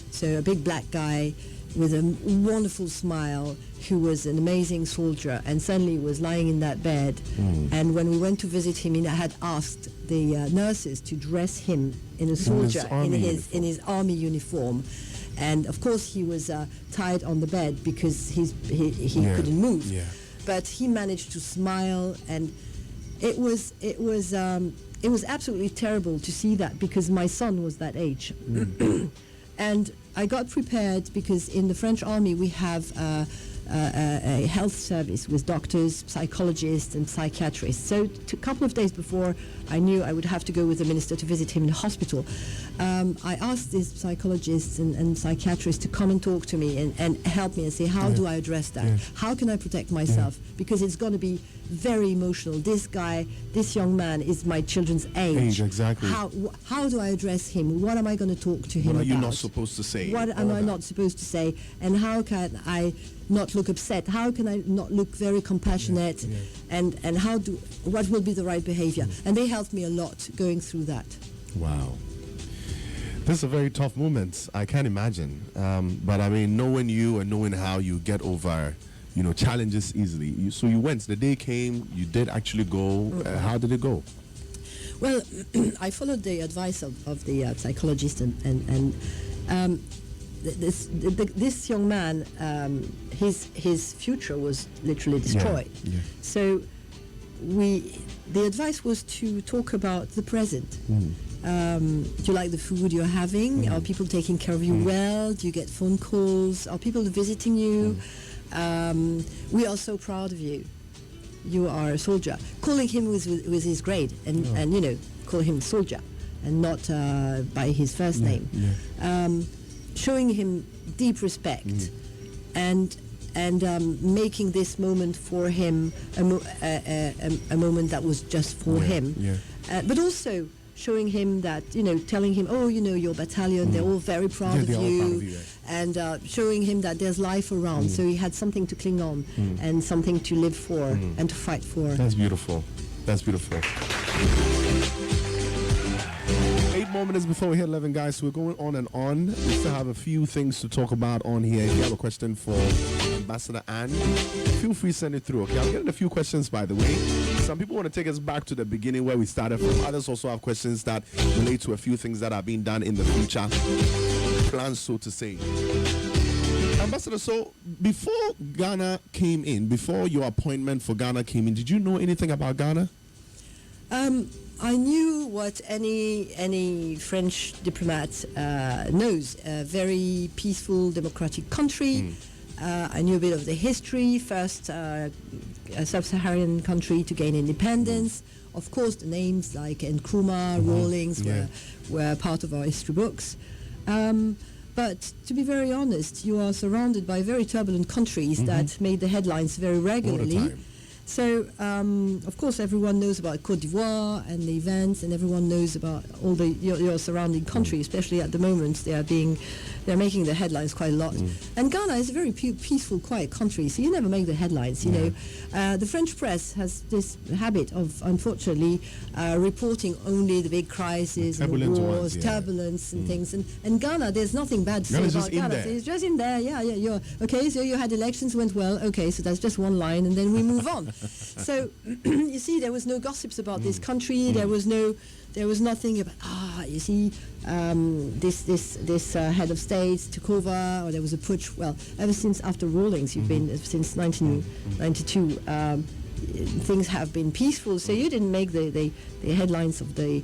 So a big black guy with a wonderful smile, who was an amazing soldier, and suddenly was lying in that bed. And when we went to visit him, he had asked the nurses to dress him in a soldier, in his army uniform. And of course he was tied on the bed because he couldn't move. Yeah. But he managed to smile, and it was absolutely terrible to see that, because my son was that age. And I got prepared because in the French army we have a health service with doctors, psychologists and psychiatrists. So a couple of days before I knew I would have to go with the minister to visit him in the hospital, I asked these psychologists and psychiatrists to come and talk to me and help me and say, how do I address that? How can I protect myself? Because it's going to be very emotional. This guy, this young man is my children's age. Exactly. How do I address him? What am I going to talk to him about? What are you not supposed to say? What am I not supposed to say? And how can I not look upset? How can I not look very compassionate? And what will be the right behavior? And they helped me a lot going through that. Wow. This is a very tough moment, I can't imagine. But I mean, knowing you and knowing how you get over, challenges easily. So you went, the day came, you did actually go. How did it go? Well, I followed the advice of the psychologist, and this young man, his future was literally destroyed. Yeah. So the advice was to talk about the present. Do you like the food you're having? Are people taking care of you well? Do you get phone calls? Are people visiting you? We are so proud of you. You are a soldier. Calling him with his grade, and call him soldier, and not by his first name. Showing him deep respect, and making this moment for him a moment that was just for him. But also showing him that, telling him, your battalion, they're all very proud of you, and showing him that there's life around. So he had something to cling on and something to live for and to fight for. That's beautiful. That's beautiful. 8 more minutes before we hit 11, guys. So we're going on and on. We still have a few things to talk about on here. If you have a question for Ambassador Anne, feel free to send it through. Okay, I'm getting a few questions, by the way. Some people want to take us back to the beginning where we started from. Others also have questions that relate to a few things that are being done in the future. Plans, so to say. Ambassador, so before Ghana came in, before your appointment for Ghana came in, did you know anything about Ghana? I knew what any French diplomat knows. A very peaceful, democratic country. I knew a bit of the history. First, a sub-Saharan country to gain independence. Of course, the names like Nkrumah, Rawlings were part of our history books. But to be very honest, you are surrounded by very turbulent countries that made the headlines very regularly. All the time. So, of course, everyone knows about Côte d'Ivoire and the events, and everyone knows about all your surrounding countries, especially at the moment. They're making the headlines quite a lot. And Ghana is a very peaceful, quiet country, so you never make the headlines, you know. The French press has this habit of, unfortunately, reporting only the big crises and the wars, turbulence and things. And Ghana, there's nothing bad to say about Ghana. It's just in there, you're okay, so you had elections, went well, okay, so that's just one line, and then we move on. So, you see, there was no gossips about this country, there was nothing about, you see, this head of state took over, or there was a putsch. Well, ever since after Rawlings, you've been, since 1992, things have been peaceful, so you didn't make the headlines of the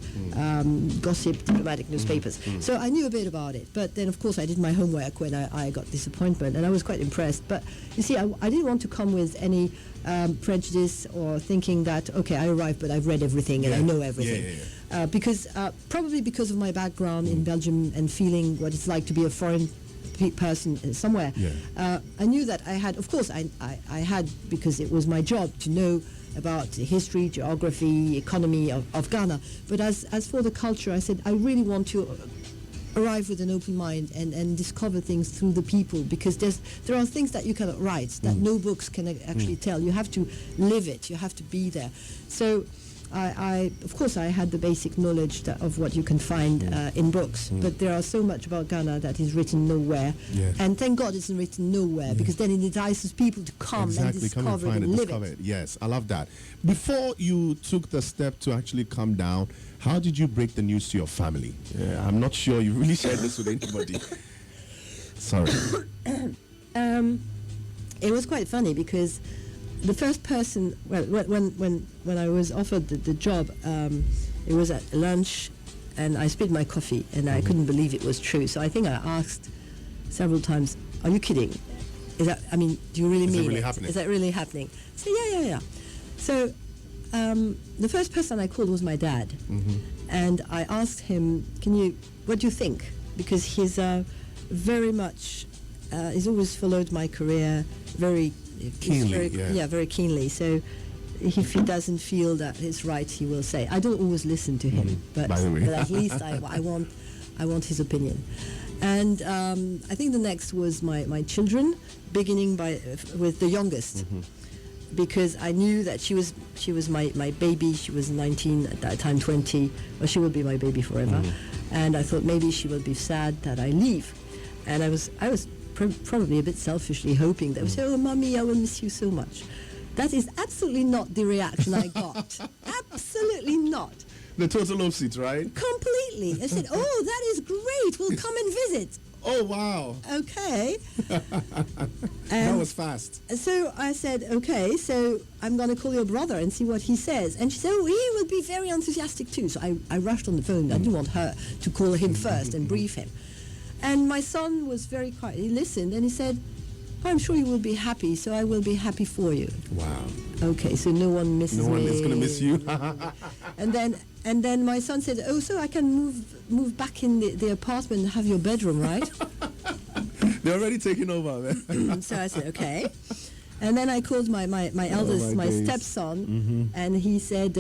gossip diplomatic newspapers. So I knew a bit about it, but then of course I did my homework when I got this appointment, and I was quite impressed. But you see, I didn't want to come with any prejudice or thinking that, okay, I arrived but I've read everything and I know everything. Because probably because of my background in Belgium and feeling what it's like to be a foreign person somewhere, I knew that I had, of course, I had, because it was my job to know about the history, geography, economy of Ghana. But as for the culture, I said I really want to arrive with an open mind and discover things through the people, because there are things that you cannot write, that no books can actually tell. You have to live it, you have to be there. So of course, I had the basic knowledge of what you can find in books, but there are so much about Ghana that is written nowhere. And thank God it's written nowhere, because then it entices people to come and discover it and live it. Yes, I love that. Before you took the step to actually come down, how did you break the news to your family? I'm not sure you really shared this with anybody. Sorry. It was quite funny, because the first person, well, when I was offered the job, it was at lunch, and I spilled my coffee, and I couldn't believe it was true. So I think I asked several times, "Are you kidding? Is that? I mean, do you really mean it? Is that really happening?" I said, "Yeah." So the first person I called was my dad, and I asked him, what do you think? Because he's very much, he's always followed my career very keenly, very keenly. So if he doesn't feel that it's right, he will say. I don't always listen to him, but at least I want his opinion. And I think the next was my children, beginning with the youngest, because I knew that she was my baby. She was 19 at that time, 20. Well, she will be my baby forever. And I thought maybe she will be sad that I leave. And I was probably a bit selfishly hoping that, oh, mommy, I will miss you so much. That is absolutely not the reaction I got. Absolutely not. The total opposite, right? Completely. I said, oh, that is great. We'll come and visit. Oh, wow. Okay. That was fast. So I said, okay, so I'm going to call your brother and see what he says. And she said, oh, he will be very enthusiastic too. So I rushed on the phone. I didn't want her to call him first and brief him. And my son was very quiet. He listened and he said, I'm sure you will be happy, so I will be happy for you. Wow. Okay, so no one misses me. No one is going to miss you. and then my son said, oh, so I can move back in the apartment and have your bedroom, right? They're already taking over, man. So I said, okay. And then I called my eldest, my stepson, and he said,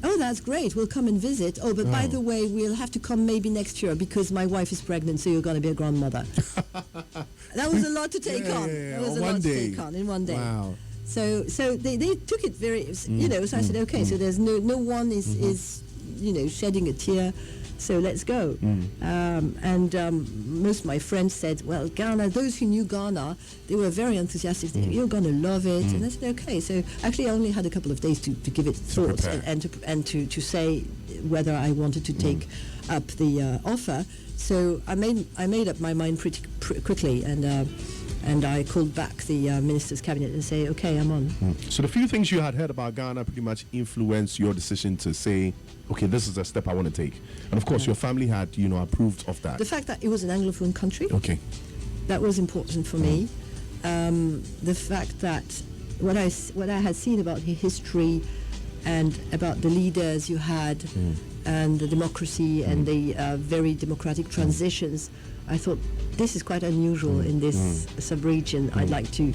oh, that's great. We'll come and visit. Oh, but by the way, we'll have to come maybe next year because my wife is pregnant, so you're going to be a grandmother. That was a lot to take on. That was a lot to take on in one day. Wow. So they took it very, you know, so I said, okay, so there's no one is, you know, shedding a tear. So let's go. Most of my friends said, well, Ghana, those who knew Ghana, they were very enthusiastic. You're going to love it. And I said, okay. So actually, I only had a couple of days to give it thought and to say whether I wanted to take up the offer. So I made up my mind pretty quickly, and I called back the minister's cabinet and say, okay, I'm on. So the few things you had heard about Ghana pretty much influenced your decision to say, okay, this is a step I want to take. And of course, your family had, you know, approved of that. The fact that it was an Anglophone country, okay, that was important for me. The fact that what I had seen about the history and about the leaders you had and the democracy and the very democratic transitions, I thought this is quite unusual in this sub-region. I'd like to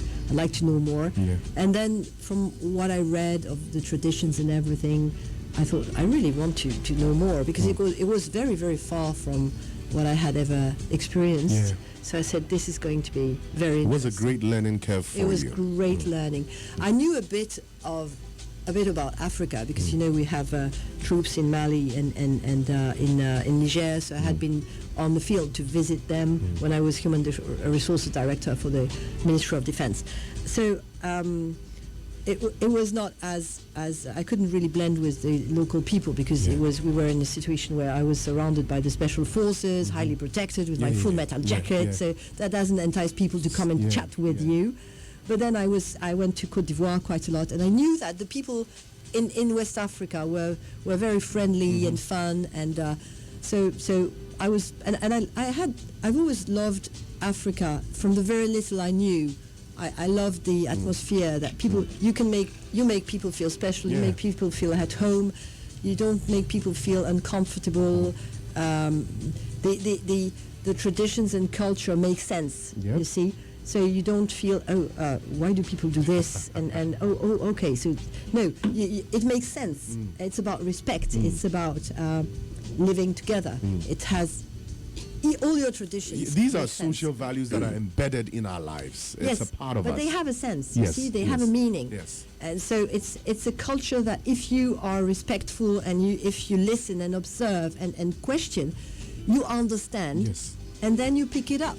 know more. And then from what I read of the traditions and everything, I thought I really want to know more because it was very, very far from what I had ever experienced. So I said, this is going to be very It was a great learning curve for you. It was great learning. I knew a bit about Africa because, you know, we have troops in Mali and in Niger, so I had been on the field to visit them when I was Human Resources Director for the Ministry of Defense. So it was not as I couldn't really blend with the local people because we were in a situation where I was surrounded by the special forces, highly protected with my full metal jacket, so that doesn't entice people to come and chat with you. But then I went to Côte d'Ivoire quite a lot, and I knew that the people in West Africa were very friendly and fun, and so I was I've always loved Africa from the very little I knew. I loved the atmosphere that people you make people feel special, you make people feel at home, you don't make people feel uncomfortable. The traditions and culture make sense. You see. So you don't feel, why do people do this? And okay. So no, it makes sense. It's about respect. It's about living together. It has all your traditions. These are social values that are embedded in our lives. It's a part of us. But they have a sense. You see, they have a meaning. Yes. And so it's a culture that if you are respectful and if you listen and observe and question, you understand. Yes. And then you pick it up.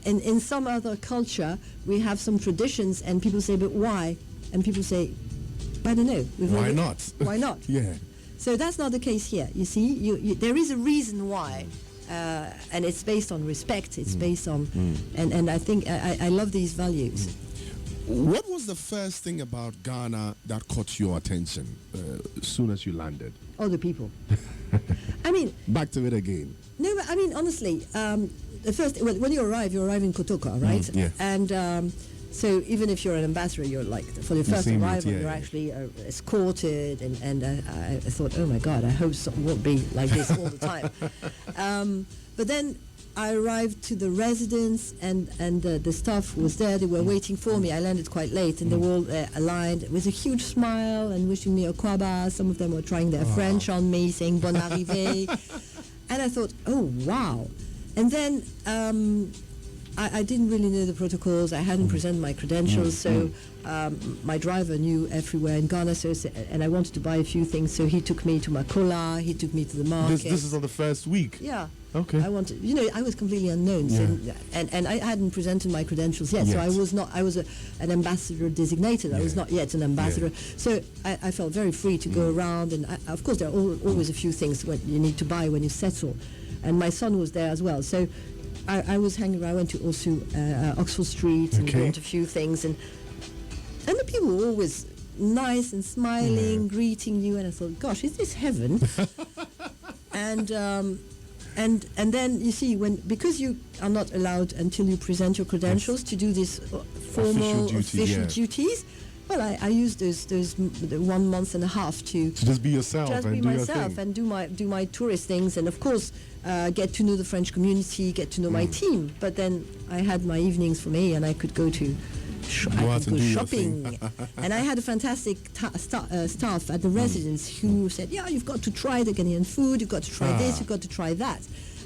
And in some other culture, we have some traditions, and people say, but why? And people say, I don't know. Why not? Why not? So that's not the case here. You see, there is a reason why, and it's based on respect. It's based on, and I think I love these values. What was the first thing about Ghana that caught your attention as soon as you landed? Oh, the people. I mean... Back to it again. No, but I mean, honestly... the first, when you arrive in Kotoka, right? And so even if you're an ambassador, you're like, for the first arrival, you're actually escorted, and I thought, oh my God, I hope it won't be like this all the time. But then I arrived to the residence, and the staff was there. They were waiting for me. I landed quite late, and they were all aligned with a huge smile and wishing me a kwaba. Some of them were trying their French on me, saying bon arrivé. And I thought, oh, wow. And then I didn't really know the protocols. I hadn't presented my credentials, so my driver knew everywhere in Ghana. And I wanted to buy a few things, so he took me to Makola. He took me to the market. This is on the first week. Yeah. Okay. I wanted, I was completely unknown, so, and I hadn't presented my credentials yet. So I was not. I was an ambassador designated. I was not yet an ambassador. So I felt very free to go around, and of course there are always a few things what you need to buy when you settle. And my son was there as well. So I was hanging around. I went to also Oxford Street and bought a few things. And the people were always nice and smiling, greeting you. And I thought, gosh, is this heaven? And then you see, because you are not allowed until you present your credentials to do these formal official duties. Well, I used those 1 month and a half to just be yourself and do your thing. and do my tourist things, and of course get to know the French community, get to know my team. But then I had my evenings for me, and I could go to shopping. And I had a fantastic staff at the residence who said, yeah, you've got to try the Ghanaian food, you've got to try this, you've got to try that.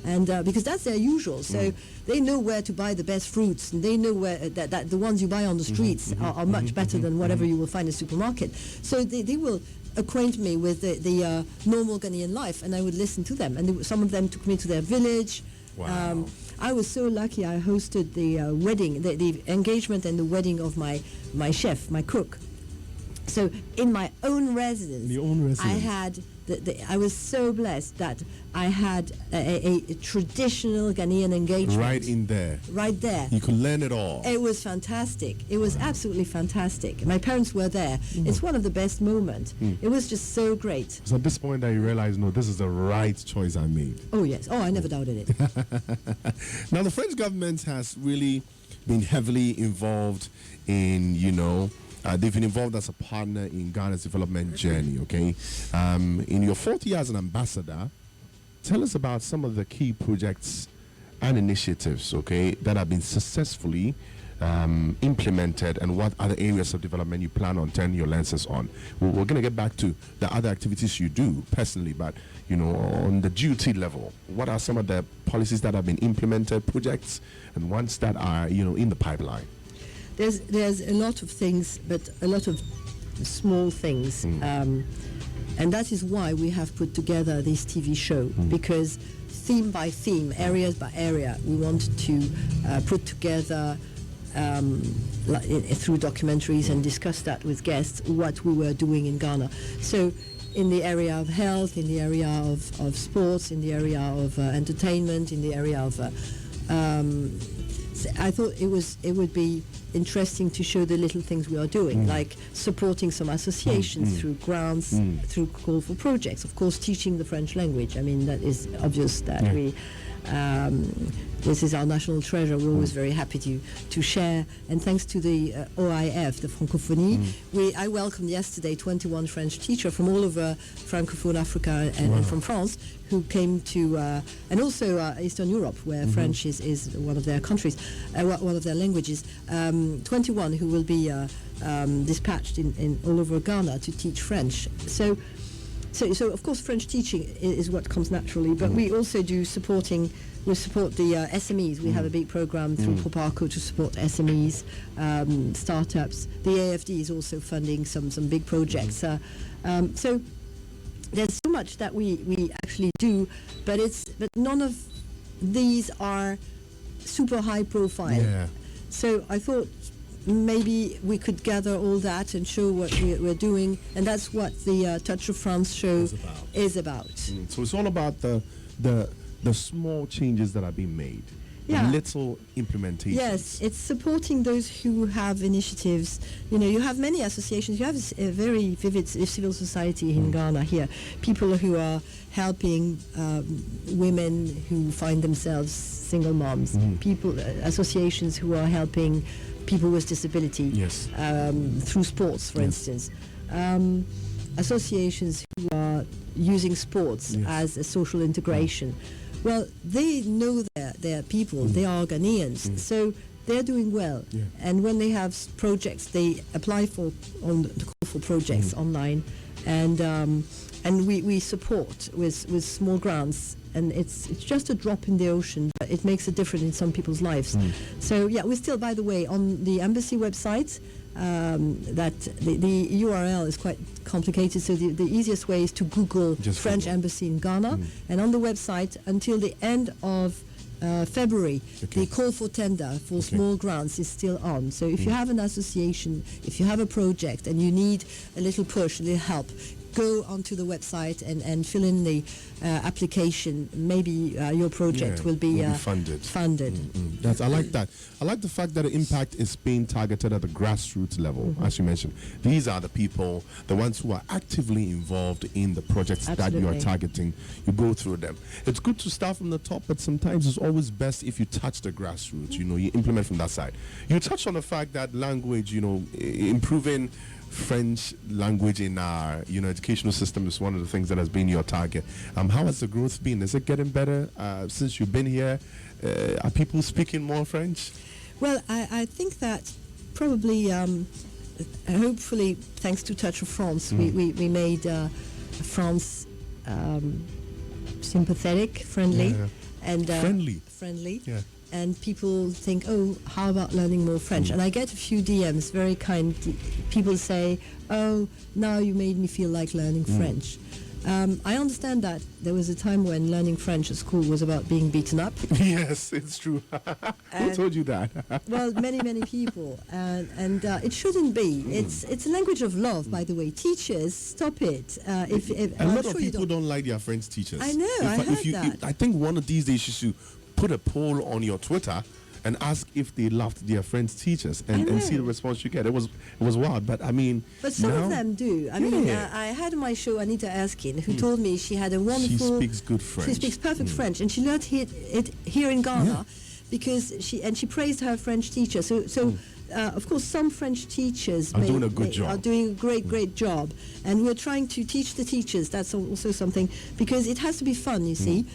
And because that's their usual, so they know where to buy the best fruits, and they know where that the ones you buy on the streets are much better than whatever you will find in a supermarket. So they will acquaint me with the normal Ghanaian life, and I would listen to them. And some of them took me to their village. Wow. I was so lucky. I hosted the wedding, the engagement and the wedding of my chef, my cook. So in my own residence, I had I was so blessed that I had a traditional Ghanaian engagement. Right in there. Right there. You could learn it all. It was fantastic. It was absolutely fantastic. My parents were there. It's one of the best moments. It was just so great. So at this point that you realize, no, this is the right choice I made. Oh, yes. Oh, I never doubted it. Now, the French government has really been heavily involved in, they've been involved as a partner in Ghana's development journey, okay? In your 4th year as an ambassador, tell us about some of the key projects and initiatives, okay, that have been successfully implemented, and what other areas of development you plan on turning your lenses on. We're going to get back to the other activities you do personally, but, on the duty level, what are some of the policies that have been implemented, projects, and ones that are, in the pipeline? There's a lot of things, but a lot of small things, and that is why we have put together this TV show, because theme by theme, areas by area, we want to put together through documentaries and discuss that with guests what we were doing in Ghana. So in the area of health, in the area of sports, in the area of entertainment, in the area of I thought it would be interesting to show the little things we are doing, like supporting some associations through grants, through call for projects. Of course, teaching the French language. I mean, that is obvious that we. This is our national treasure. We're always very happy to share. And thanks to the OIF, the Francophonie, I welcomed yesterday 21 French teachers from all over Francophone Africa and from France, who came to, and also Eastern Europe, where French is one of their countries, one of their languages. 21 who will be dispatched in all over Ghana to teach French. So of course French teaching is what comes naturally, but we also do we support the SMEs. We have a big program through Proparco to support SMEs, startups. The AFD is also funding some big projects. So there's so much that we actually do, but none of these are super high profile. Yeah. So I thought maybe we could gather all that and show what we're doing, and that's what the Touch of France show is about. So it's all about the small changes that are being made, little implementations. Yes, it's supporting those who have initiatives. You have many associations. You have a very vivid civil society in Ghana here. People who are helping women who find themselves single moms. Associations who are helping people with disability through sports, for instance. Associations who are using sports as a social integration. Well, they know their people. They are Ghanaians, so they're doing well. And when they have projects, they apply for projects online, and we support with small grants. And it's just a drop in the ocean, but it makes a difference in some people's lives. So we're still, by the way, on the embassy website. That the URL is quite complicated, so the easiest way is to Google French Embassy in Ghana, and on the website until the end of February, the call for tender for small grants is still on. So if you have an association, if you have a project and you need a little push, a little help, go onto the website and fill in the application. Maybe your project will be funded. I like that. I like the fact that the impact is being targeted at the grassroots level, as you mentioned. These are the people, the ones who are actively involved in the projects that you are targeting. You go through them. It's good to start from the top, but sometimes it's always best if you touch the grassroots. You implement from that side. You touched on the fact that language, improving French language in our educational system is one of the things that has been your target. How has the growth been? Is it getting better since you've been here? Are people speaking more French? Well, I think that probably, hopefully, thanks to Touch of France, we made France sympathetic, friendly, and friendly. Yeah. And people think, oh, how about learning more French? And I get a few DMs, very kind. People say, oh, now you made me feel like learning French. I understand that there was a time when learning French at school was about being beaten up. Yes, it's true. Who told you that? Well, many people, and it shouldn't be. It's a language of love, by the way. Teachers, stop it. If a lot of people don't like their French teachers. I know. I heard that. I think one of these days you should put a poll on your Twitter and ask if they loved their French teachers and see the response you get. It was wild, but I mean... But some of them do. I mean, I had on my show Anita Erskine, who told me she had a wonderful... She speaks good French. She speaks perfect French, and she learned it here in Ghana because she praised her French teacher. So of course, some French teachers are doing a good job. Are doing a great job, and we're trying to teach the teachers. That's also something, because it has to be fun, you see.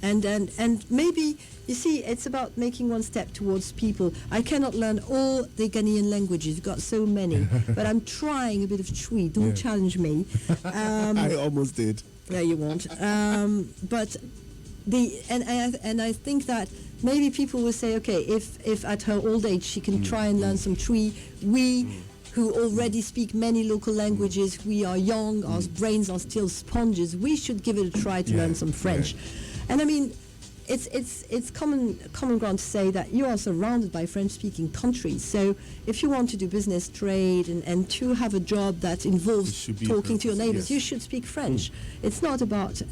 And maybe, you see, it's about making one step towards people. I cannot learn all the Ghanaian languages. You've got so many. But I'm trying a bit of Chui. Don't challenge me. I almost did. No, you won't. But I think that maybe people will say, okay, if at her old age she can try and learn some Chui, who already speak many local languages, we are young, our brains are still sponges, we should give it a try to learn some French. And I mean, it's common ground to say that you are surrounded by French-speaking countries. So if you want to do business, trade, and to have a job that involves talking to your neighbors, you should speak French. It's not about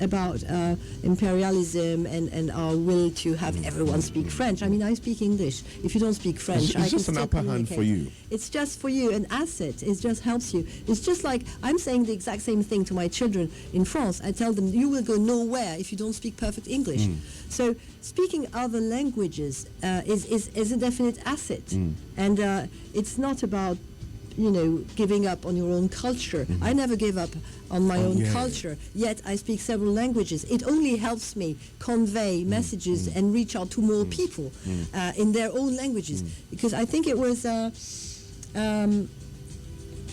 imperialism and our will to have everyone speak French. I mean, I speak English. If you don't speak French, I can just an still upper hand for you. It's just for you, an asset. It just helps you. It's just like I'm saying the exact same thing to my children in France. I tell them, you will go nowhere if you don't speak perfect English. So speaking other languages is a definite asset. And it's not about, giving up on your own culture. I never give up on my own culture, yet I speak several languages. It only helps me convey messages and reach out to more people in their own languages. Because I think it was...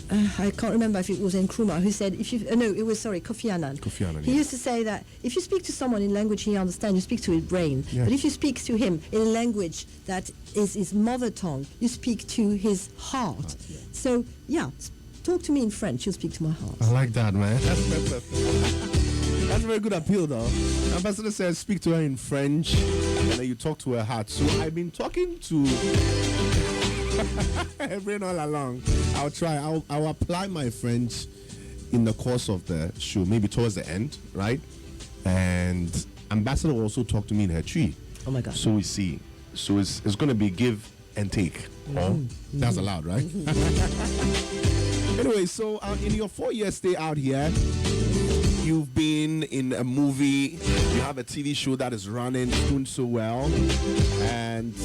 I can't remember if it was Nkrumah who said, Kofi Annan. He used to say that if you speak to someone in language he understands, you speak to his brain. But if you speak to him in a language that is his mother tongue, you speak to his heart. So, talk to me in French, you'll speak to my heart. I like that, man. That's a very good appeal, though. Ambassador says, speak to her in French, and then you talk to her heart. So I've been talking to... Everyone all along. I'll try. I'll apply my French in the course of the show, maybe towards the end, right? And Ambassador will also talk to me in her tree. Oh my God. So we see. So it's going to be give and take. That's allowed, right? Anyway, so in your 4-year stay out here, you've been in a movie, you have a TV show that is running, doing so well, and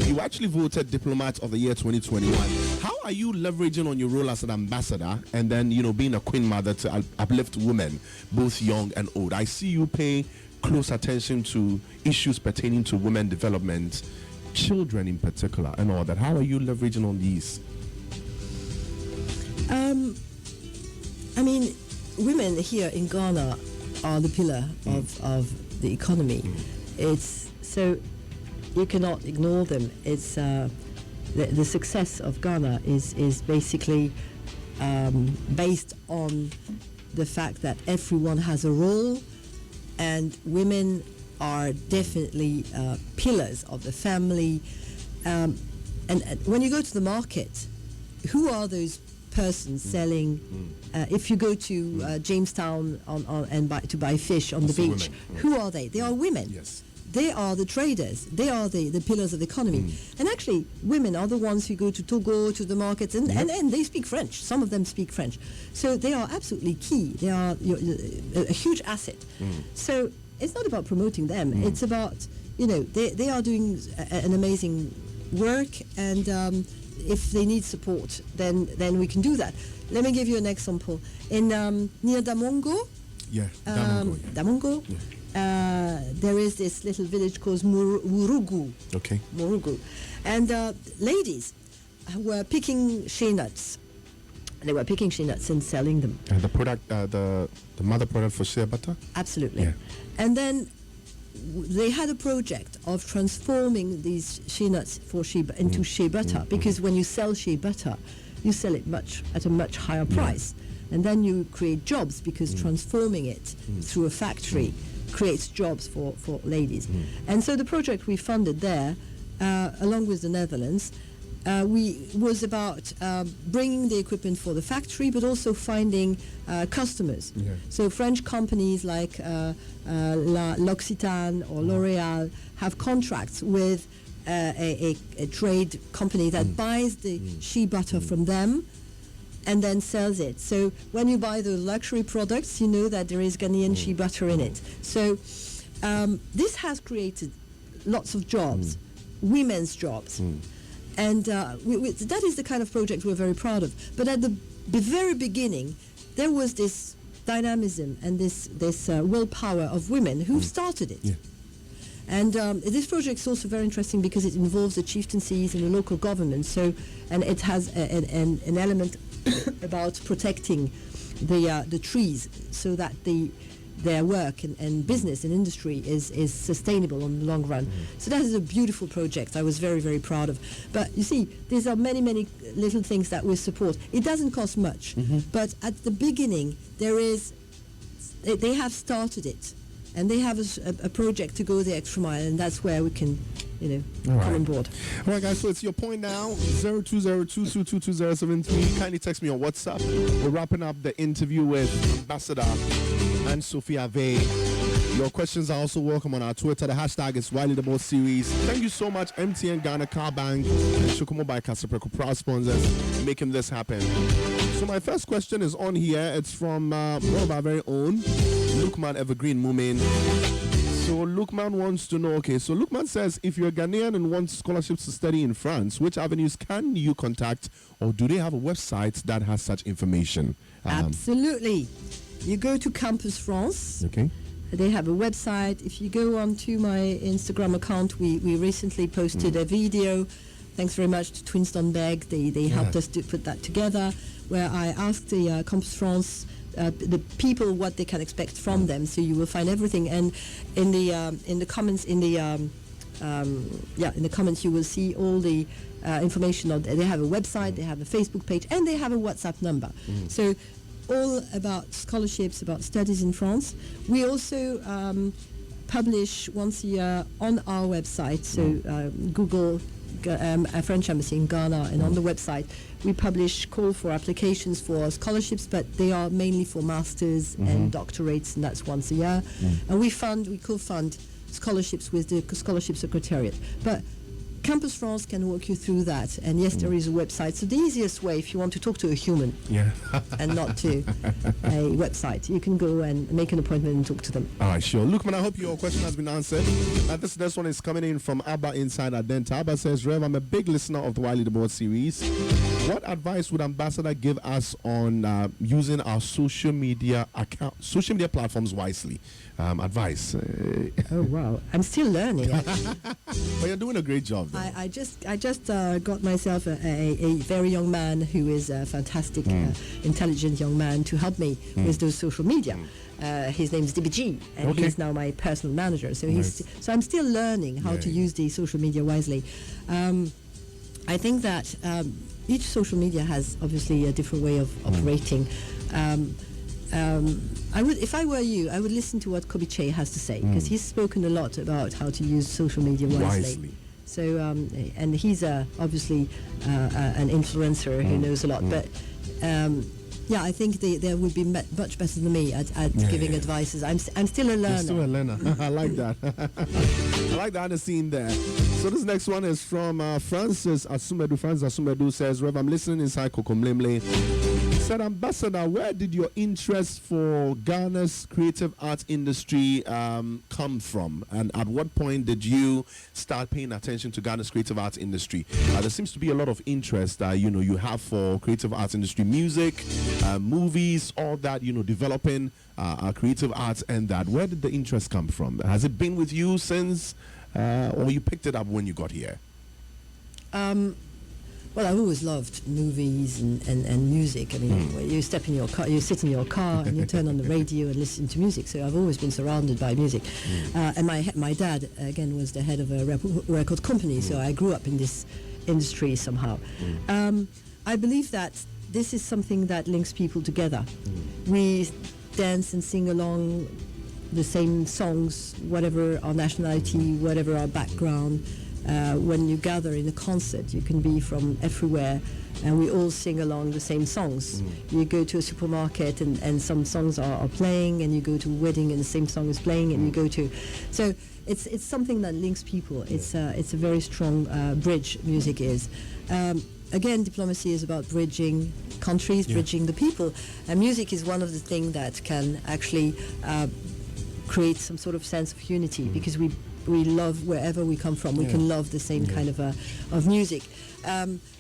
you actually voted Diplomat of the Year 2021. How are you leveraging on your role as an ambassador and then, being a queen mother to uplift women, both young and old? I see you pay close attention to issues pertaining to women development, children in particular, and all that. How are you leveraging on these? I mean, women here in Ghana are the pillar of the economy. It's so you cannot ignore them. It's the success of Ghana is basically based on the fact that everyone has a role, and women are definitely pillars of the family. And when you go to the market, who are those persons selling? If you go to Jamestown to buy fish on the beach, who are they? They are women. Yes. They are the traders. They are the pillars of the economy. And actually, women are the ones who go to Togo, to the markets, and they speak French. Some of them speak French. So they are absolutely key. They are a huge asset. So it's not about promoting them. It's about, they are doing an amazing work, and if they need support, then we can do that. Let me give you an example. In near Damongo, Damongo, there is this little village called Murugu. Okay. Murugu, and ladies were picking shea nuts. They were picking shea nuts and selling them. And the product, the mother product for shea butter? Absolutely. Yeah. And then they had a project of transforming these shea nuts for into shea butter, because when you sell shea butter, you sell it at a much higher price. And then you create jobs, because transforming it through a factory creates jobs for ladies. And so the project we funded there, along with the Netherlands, was about bringing the equipment for the factory, but also finding customers. Yeah. So French companies like L'Occitane or L'Oréal have contracts with a trade company that buys the shea butter from them and then sells it. So when you buy the luxury products, you know that there is Ghanaian shea butter in it. So this has created lots of jobs, women's jobs. And that is the kind of project we're very proud of. But at the very beginning, there was this dynamism and this willpower of women who started it. Yeah. And this project is also very interesting because it involves the chieftaincies and the local government. So, and it has an element about protecting the trees, so that their work and business and industry is sustainable on the long run. So that is a beautiful project I was very, very proud of. But you see, these are many, many little things that we support. It doesn't cost much, but at the beginning, they have started it, and they have a project to go the extra mile, and that's where we can, come on board. All right, guys, so it's your point now, 0202222073. Kindly text me on WhatsApp. We're wrapping up the interview with Ambassador and Sophie Ave. Your questions are also welcome on our Twitter. The hashtag is Wiley the Most Series. Thank you so much, MTN Ghana, Car Bank, and Shokomo by Casapreco, proud sponsors, making this happen. So my first question is on here. It's from one of our very own, Lukman Evergreen Mumin. So Lukman wants to know, so Lukman says, if you're a Ghanaian and want scholarships to study in France, which avenues can you contact, or do they have a website that has such information? Absolutely. You go to Campus France. Okay. They have a website. If you go onto my Instagram account, we recently posted a video. Thanks very much to Twinstonberg. They helped us to put that together, where I asked the Campus France the people what they can expect from them. So you will find everything. And in the comments in the comments you will see all the information. They have a website, they have a Facebook page, and they have a WhatsApp number. So all about scholarships, about studies in France. We also publish once a year on our website, so Google a French embassy in Ghana, and on the website we publish call for applications for scholarships, but they are mainly for masters and doctorates, and that's once a year. And we co-fund scholarships with the Scholarship Secretariat. But Campus France can walk you through that, and yes, there is a website. So the easiest way, if you want to talk to a human and not to a website, you can go and make an appointment and talk to them. All right, sure. Lukman, I hope your question has been answered. This next one is coming in from Abba Inside Adenta. Abba says, Rev, I'm a big listener of the Wiley the Board series. What advice would Ambassador give us on using our social media platforms wisely? Advice. Oh wow, I'm still learning. But you're doing a great job. I just got myself a very young man who is a fantastic, intelligent young man to help me with those social media. His name is DBG, and he's now my personal manager. So so I'm still learning how to use the social media wisely. I think that each social media has obviously a different way of operating. If I were you, I would listen to what Kobiche has to say, because he's spoken a lot about how to use social media wisely. So, and he's obviously an influencer who knows a lot. But I think they would be much better than me at giving advices. I'm still a learner. You're still a learner. I like that. I like the scene there. So this next one is from Francis Asumedu. Francis Asumedu says, Rev, I'm listening inside Kokomlemle. Said Ambassador, where did your interest for Ghana's creative arts industry come from, and at what point did you start paying attention to Ghana's creative arts industry? There seems to be a lot of interest you have for creative arts industry, music, movies, all that, developing creative arts, and that. Where did the interest come from? Has it been with you since, or you picked it up when you got here? Well, I've always loved movies and music. I mean, when you step in your car, you sit in your car and you turn on the radio and listen to music. So I've always been surrounded by music. And my dad, again, was the head of a record company. So I grew up in this industry somehow. I believe that this is something that links people together. We dance and sing along the same songs, whatever our nationality, whatever our background. When you gather in a concert, you can be from everywhere, and we all sing along the same songs. You go to a supermarket and some songs are playing, and you go to a wedding and the same song is playing, and you go to... So it's something that links people. It's a very strong bridge, music is. Again, diplomacy is about bridging countries, bridging the people, and music is one of the things that can actually create some sort of sense of unity, because we love wherever we come from. We can love the same kind of music.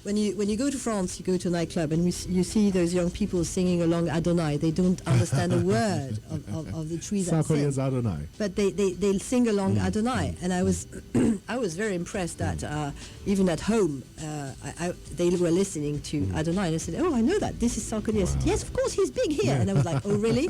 When you go to France, you go to a nightclub and you see those young people singing along Adonai. They don't understand a word of the tree that sings. Adonai. But they sing along Adonai, and I was I was very impressed that even at home they were listening to Adonai, and I said, "Oh, I know that. This is Sarkozy." I said, "Yes, of course, he's big here." And I was like, "Oh, really?"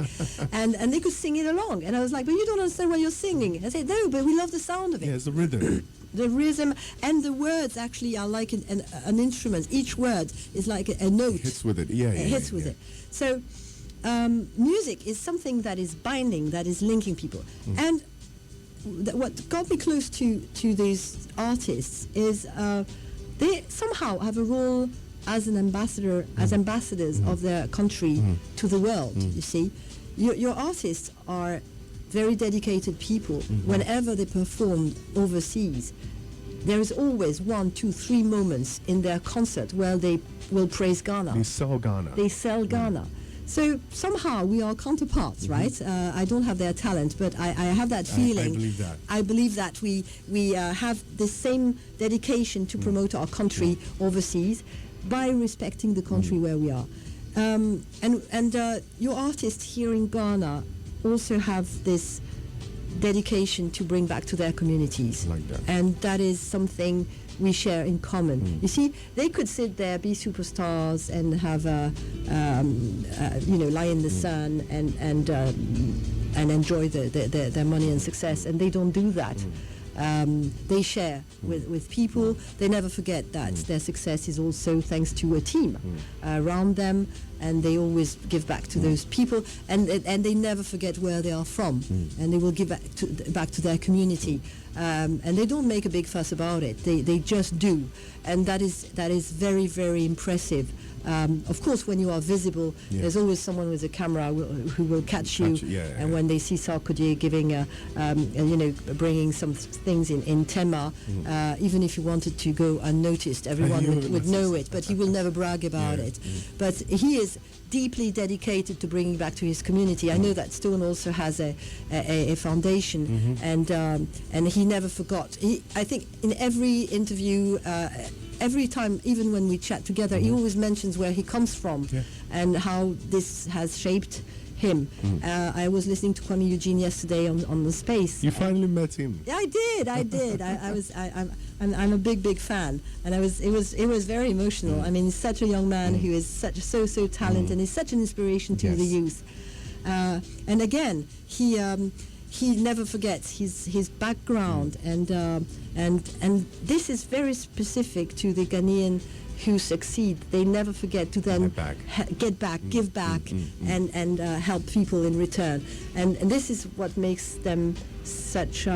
and they could sing it along, and I was like, "But you don't understand what you're singing." I said, "No, but we love the sound of it." Yeah, it's the rhythm. The rhythm and the words actually are like an instrument. Each word is like a note. It hits with it, it hits with it. So music is something that is binding, that is linking people. And what got me close to these artists is they somehow have a role as an ambassador, as ambassadors of their country to the world. You see, your artists are very dedicated people. Whenever they perform overseas, there is always 1, 2, 3 moments in their concert where they will praise Ghana. They sell Ghana. They sell Ghana. So somehow we are counterparts, right? I don't have their talent, but I have that feeling. I believe that. I believe that we have the same dedication to promote our country overseas by respecting the country where we are. And your artists here in Ghana also have this dedication to bring back to their communities, like that. And that is something we share in common. You see, they could sit there, be superstars, and have lie in the sun and enjoy their money and success, and they don't do that. They share with people. They never forget that their success is also thanks to a team around them, and they always give back to those people, and they never forget where they are from, and they will give back to their community, and they don't make a big fuss about it. They just do, and that is very, very impressive. Of course, when you are visible, there's always someone with a camera who will catch you. And when they see Sarkozy giving, bringing some things in Tema, even if you wanted to go unnoticed, everyone would know it. But he will never brag about it. But he is deeply dedicated to bringing back to his community. I know that Stone also has a foundation, and he never forgot. I think in every interview. Every time, even when we chat together, he always mentions where he comes from and how this has shaped him. I was listening to Kwame Eugene yesterday on the Space. You finally met him. Yeah, I did. I'm a big fan, and it was very emotional. I mean, he's such a young man who is so talented and is such an inspiration to the youth. And again, he never forgets his background, and this is very specific to the Ghanaian who succeed. They never forget to then give back, and help people in return. And this is what makes them such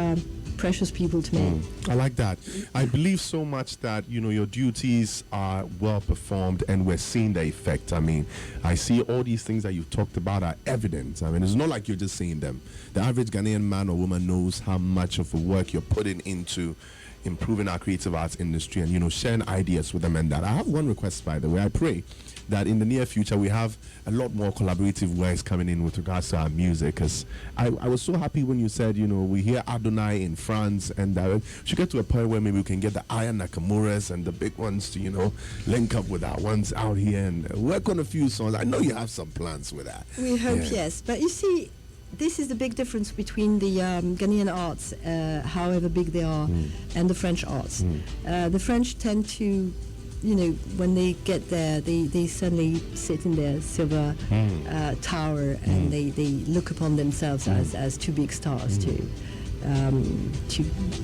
precious people to me. I like that. I believe so much that, your duties are well performed and we're seeing the effect. I mean, I see all these things that you've talked about are evident. I mean, it's not like you're just saying them. The average Ghanaian man or woman knows how much of a work you're putting into improving our creative arts industry and, you know, sharing ideas with them and that. I have one request, by the way. I pray that in the near future we have a lot more collaborative works coming in with regards to our music, because I was so happy when you said, you know, we hear Adonai in France, and we should get to a point where maybe we can get the Aya Nakamuras and the big ones to, you know, link up with our ones out here and work on a few songs. I know you have some plans with that. We hope, yes. But you see, this is the big difference between the Ghanaian arts, however big they are, and the French arts. The French tend to, you know, when they get there, they suddenly sit in their silver tower and they look upon themselves as two big stars to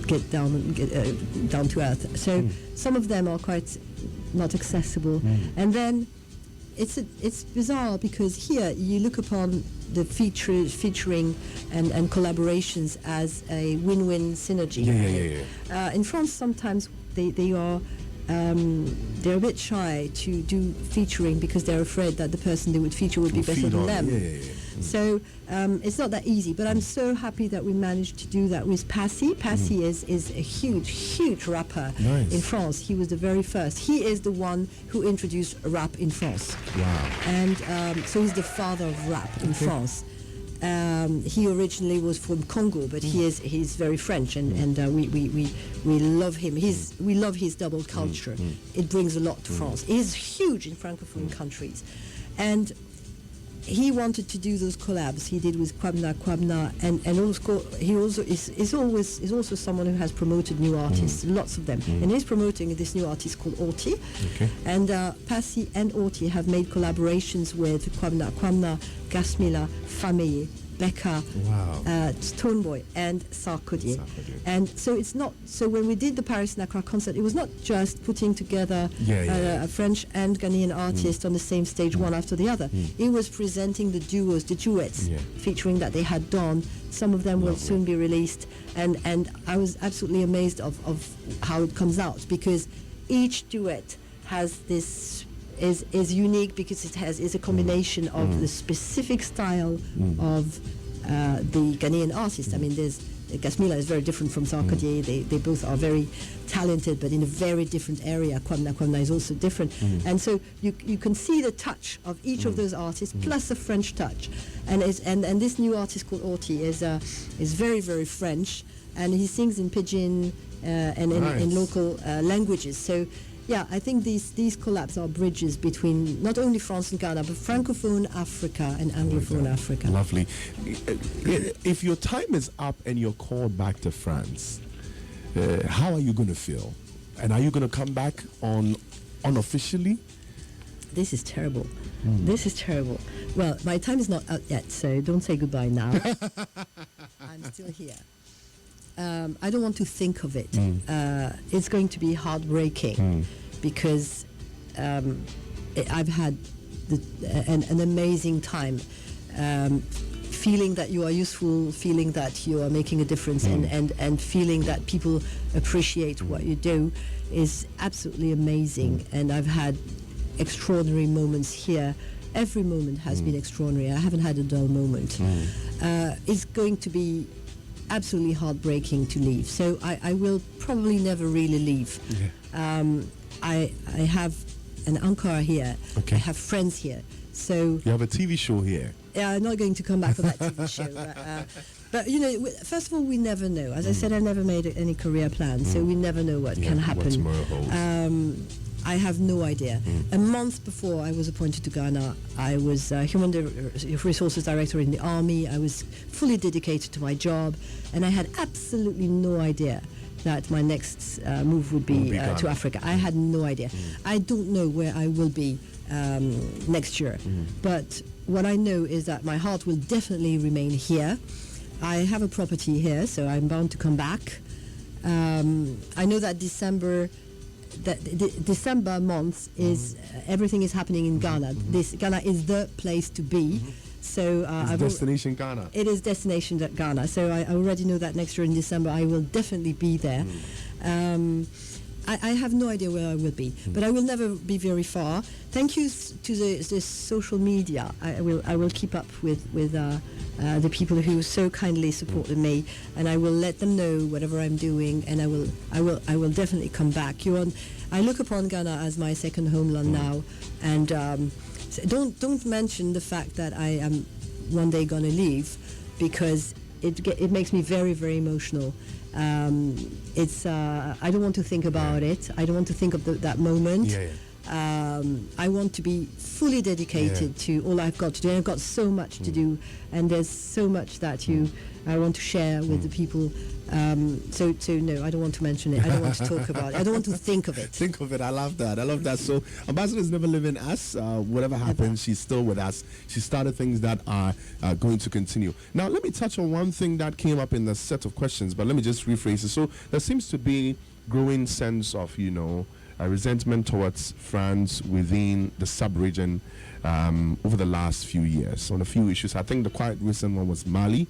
get down to earth. So some of them are quite not accessible, and then it's bizarre because here you look upon the featuring and collaborations as a win-win synergy. In France, sometimes they are. They're a bit shy to do featuring because they're afraid that the person they would feature would be better than them. So it's not that easy, but I'm so happy that we managed to do that with Passy. Passy is a huge rapper in France. He was the very first. He is the one who introduced rap in France. Wow. And so he's the father of rap in France. He originally was from Congo, but he's very French, and we love him. We love his double culture. It brings a lot to France. He's huge in Francophone countries, and he wanted to do those collabs. He did with Kwabna, and also he also is also someone who has promoted new artists, lots of them, and he's promoting this new artist called Orti. And Passy and Orti have made collaborations with Kwabna, Gasmila, Fameye, Becca, Stoneboy, and Sarkodie. And so it's not. So when we did the Paris and Accra concert, it was not just putting together a French and Ghanaian artist on the same stage, one after the other. It was presenting the duos, the duets, featuring that they had done. Some of them will soon be released, and I was absolutely amazed of how it comes out, because each duet has this. Is unique because it is a combination of the specific style of the Ghanaian artist. I mean, Gasmila is very different from Sarkodie. They both are very talented, but in a very different area. Kwabna is also different, and so you can see the touch of each of those artists plus a French touch. And this new artist called Orti is very, very French, and he sings in pidgin and in local languages. So. Yeah, I think these collabs are bridges between not only France and Ghana, but Francophone Africa and Anglophone Africa. Lovely. If your time is up and you're called back to France, how are you going to feel? And are you going to come back unofficially? This is terrible. This is terrible. Well, my time is not out yet, so don't say goodbye now. I'm still here. I don't want to think of it. It's going to be heartbreaking because I've had an amazing time, feeling that you are useful, feeling that you are making a difference, and feeling that people appreciate what you do is absolutely amazing. And I've had extraordinary moments here. Every moment has been extraordinary. I haven't had a dull moment. It's going to be absolutely heartbreaking to leave, so I will probably never really leave. I have an Ankara here. I have friends here, so you have a TV show here. I'm not going to come back for that TV show, but you know, first of all, we never know. As I said, I never made any career plans, so we never know what can happen. What tomorrow holds. I have no idea. A month before I was appointed to Ghana, I was Human Resources Director in the Army. I was fully dedicated to my job, and I had absolutely no idea that my next move would be to Africa. I had no idea. I don't know where I will be next year, but what I know is that my heart will definitely remain here. I have a property here, so I'm bound to come back. I know that December month is everything is happening in Ghana. Ghana is the place to be. So it's Destination Ghana. It is Destination Ghana. So I already know that next year in December I will definitely be there. I have no idea where I will be, but I will never be very far. Thank you to the social media. I will keep up with the people who so kindly supported me, and I will let them know whatever I'm doing, and I will definitely come back. I look upon Ghana as my second homeland now, and don't mention the fact that I am one day gonna leave, because it makes me very, very emotional. I don't want to think about it. I don't want to think of that moment. I want to be fully dedicated to all I've got to do. I've got so much to do, and there's so much that I want to share with the people. So no, I don't want to mention it. I don't want to talk about it. I don't want to think of it. Think of it. I love that. So Ambassador is never leaving us. Whatever happens, she's still with us. She started things that are going to continue. Now, let me touch on one thing that came up in the set of questions, but let me just rephrase it. So there seems to be growing sense of, a resentment towards France within the sub-region over the last few years on a few issues. I think the quite recent one was Mali.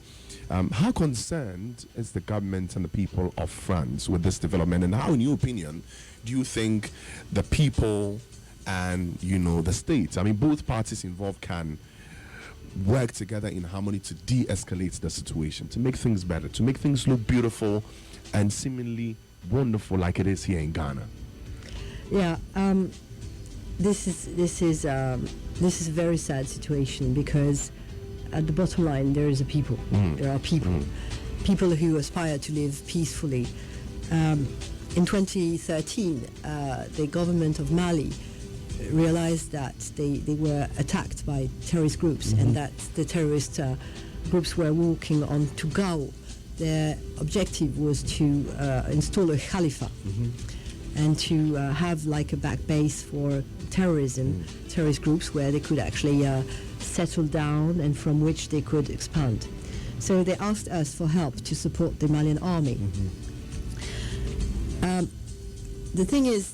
How concerned is the government and the people of France with this development, and how, in your opinion, do you think the people and the state, both parties involved, can work together in harmony to de-escalate the situation, to make things better, to make things look beautiful and seemingly wonderful like it is here in Ghana? Yeah, this is a very sad situation, because at the bottom line there is a people. There are people who aspire to live peacefully. In 2013, the government of Mali realized that they were attacked by terrorist groups, and that the terrorist groups were walking on to Gao. Their objective was to install a caliphate. And to have like a back base for terrorist groups where they could actually settle down and from which they could expand. So they asked us for help to support the Malian army. The thing is,